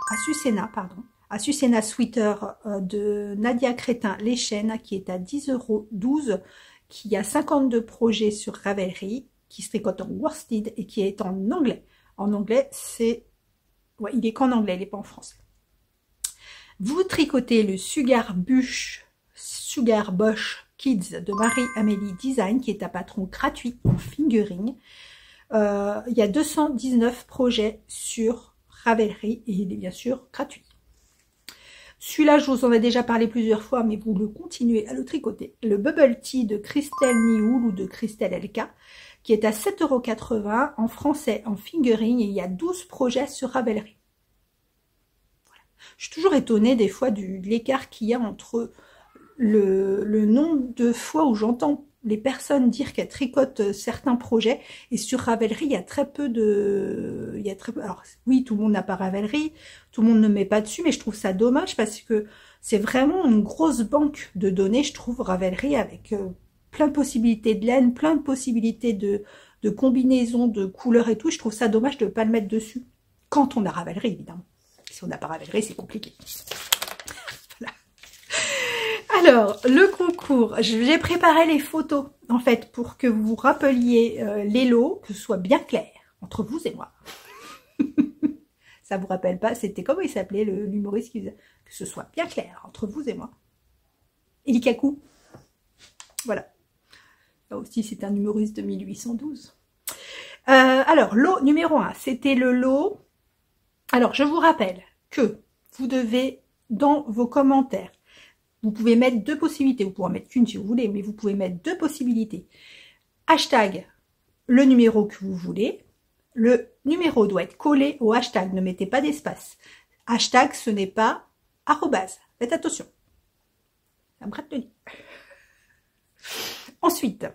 Sweater de Nadia Crétin Les Chênes, qui est à 10,12 €, qui a 52 projets sur Ravelry, qui se tricote en worsted et qui est en anglais. En anglais, ouais, il est qu'en anglais, il n'est pas en français. Vous tricotez le Sugar Bush Kids de Marie-Amélie Design, qui est un patron gratuit en fingering. Il y a 219 projets sur Ravelry et il est bien sûr gratuit. Celui-là, je vous en ai déjà parlé plusieurs fois, mais vous le continuez à le tricoter. Le Bubble Tea de Christelle Nioul ou de Christelle LK, qui est à 7,80 € en français, en fingering, et il y a 12 projets sur Ravelry. Voilà. Je suis toujours étonnée des fois de l'écart qu'il y a entre le nombre de fois où j'entends les personnes dire qu'elles tricotent certains projets. Et sur Ravelry, il y a très peu de... Alors oui, tout le monde n'a pas Ravelry, tout le monde ne met pas dessus, mais je trouve ça dommage parce que c'est vraiment une grosse banque de données, je trouve, Ravelry, avec plein de possibilités de laine, plein de possibilités de combinaisons, de couleurs et tout. Je trouve ça dommage de ne pas le mettre dessus. Quand on a Ravelry, évidemment. Si on n'a pas Ravelry, c'est compliqué. Voilà. Alors, le concours, j'ai préparé les photos, en fait, pour que vous vous rappeliez les lots, que ce soit bien clair, entre vous et moi. Ça vous rappelle pas, c'était comment il s'appelait, l'humoriste qui disait que ce soit bien clair, entre vous et moi. Elikaku. Voilà. Là aussi, c'est un humoriste de 1812. Alors, lot numéro 1, c'était le lot... Alors, je vous rappelle que vous devez, dans vos commentaires, vous pouvez mettre 2 possibilités. Vous pouvez en mettre qu'une si vous voulez, mais vous pouvez mettre 2 possibilités. Hashtag le numéro que vous voulez. Le numéro doit être collé au hashtag. Ne mettez pas d'espace. Hashtag, ce n'est pas arrobase. Faites attention. Ça me gratte le nez. Ensuite,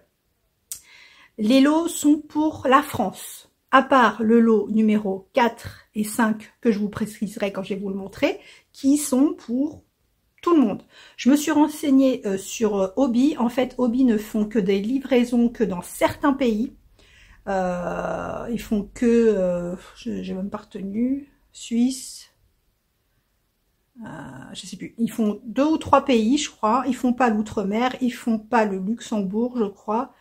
les lots sont pour la France. À part le lot numéro 4 et 5 que je vous préciserai quand je vais vous le montrer, qui sont pour tout le monde. Je me suis renseignée sur Obi. En fait, Obi ne font que des livraisons que dans certains pays. Ils font que, j'ai même pas retenu, Suisse, je sais plus. Ils font 2 ou 3 pays, je crois. Ils font pas l'outre-mer, ils font pas le Luxembourg, je crois.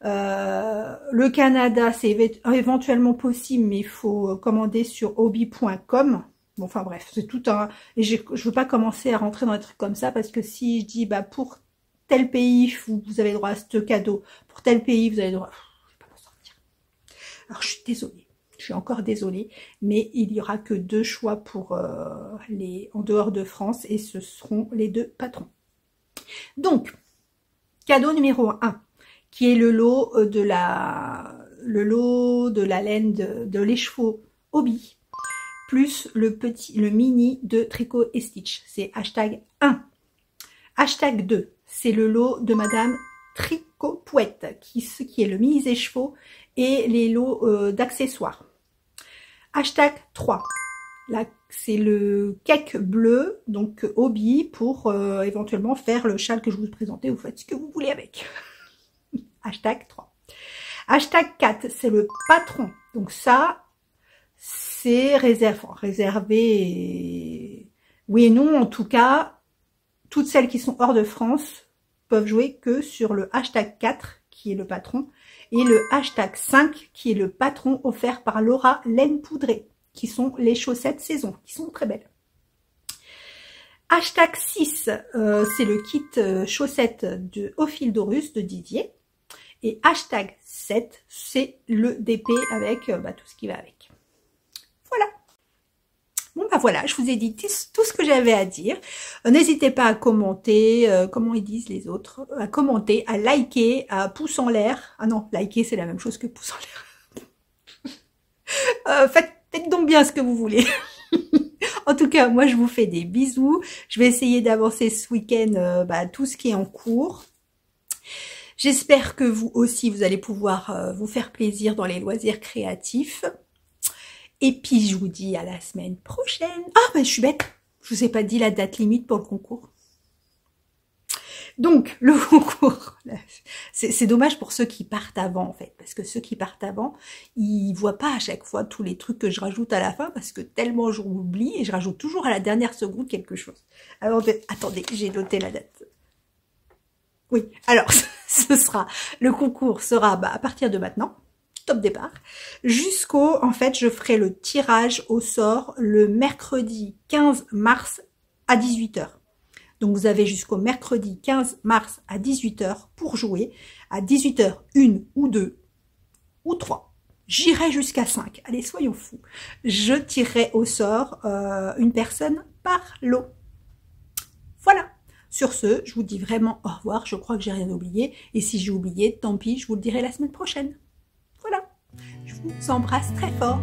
Le Canada, c'est éventuellement possible, mais il faut commander sur obi.com. Bon, enfin bref, c'est tout un... Et je veux pas commencer à rentrer dans des trucs comme ça, parce que si je dis, bah pour tel pays, vous avez droit à ce cadeau, pour tel pays, vous avez droit... Je vais pas m'en sortir. Alors, je suis désolée. Je suis encore désolée, mais il y aura que 2 choix pour les en dehors de France, et ce seront les 2 patrons. Donc, cadeau numéro 1. Qui est le lot de la laine de l'écheveau Obi, plus le mini de Tricot et Stitch. C'est hashtag 1. Hashtag 2, c'est le lot de Madame Tricot Pouette, qui est le mini écheveau et les lots d'accessoires. Hashtag 3, c'est le cake bleu, donc Obi, pour éventuellement faire le châle que je vous présentais. Vous faites ce que vous voulez avec. Hashtag 3. Hashtag 4, c'est le patron. Donc ça, c'est réservé. Oui et non, en tout cas, toutes celles qui sont hors de France peuvent jouer que sur le hashtag 4, qui est le patron, et le hashtag 5, qui est le patron offert par Laura Laine Poudrée, qui sont les chaussettes saison, qui sont très belles. Hashtag 6, c'est le kit chaussettes au fil d'Horus de Didier. Et hashtag 7, c'est le DP avec tout ce qui va avec. Voilà. Bon, bah voilà, je vous ai dit tout ce que j'avais à dire. N'hésitez pas à commenter, comment ils disent les autres, à commenter, à liker, à pouce en l'air. Ah non, liker, c'est la même chose que pouce en l'air. Faites donc bien ce que vous voulez. En tout cas, moi, je vous fais des bisous. Je vais essayer d'avancer ce week-end tout ce qui est en cours. J'espère que vous aussi, vous allez pouvoir vous faire plaisir dans les loisirs créatifs. Et puis, je vous dis à la semaine prochaine. Ah, ben, je suis bête. Je vous ai pas dit la date limite pour le concours. Donc, le concours, c'est dommage pour ceux qui partent avant, en fait. Parce que ceux qui partent avant, ils voient pas à chaque fois tous les trucs que je rajoute à la fin. Parce que tellement j'oublie et je rajoute toujours à la dernière seconde quelque chose. Alors, attendez, j'ai noté la date. Oui, alors, le concours sera à partir de maintenant, top départ, jusqu'au, en fait, je ferai le tirage au sort le mercredi 15 mars à 18 h. Donc, vous avez jusqu'au mercredi 15 mars à 18 h pour jouer. À 18 h, 1 ou 2 ou 3. J'irai jusqu'à 5. Allez, soyons fous. Je tirerai au sort une personne par lot. Voilà. Sur ce, je vous dis vraiment au revoir. Je crois que j'ai rien oublié. Et si j'ai oublié, tant pis, je vous le dirai la semaine prochaine. Voilà. Je vous embrasse très fort.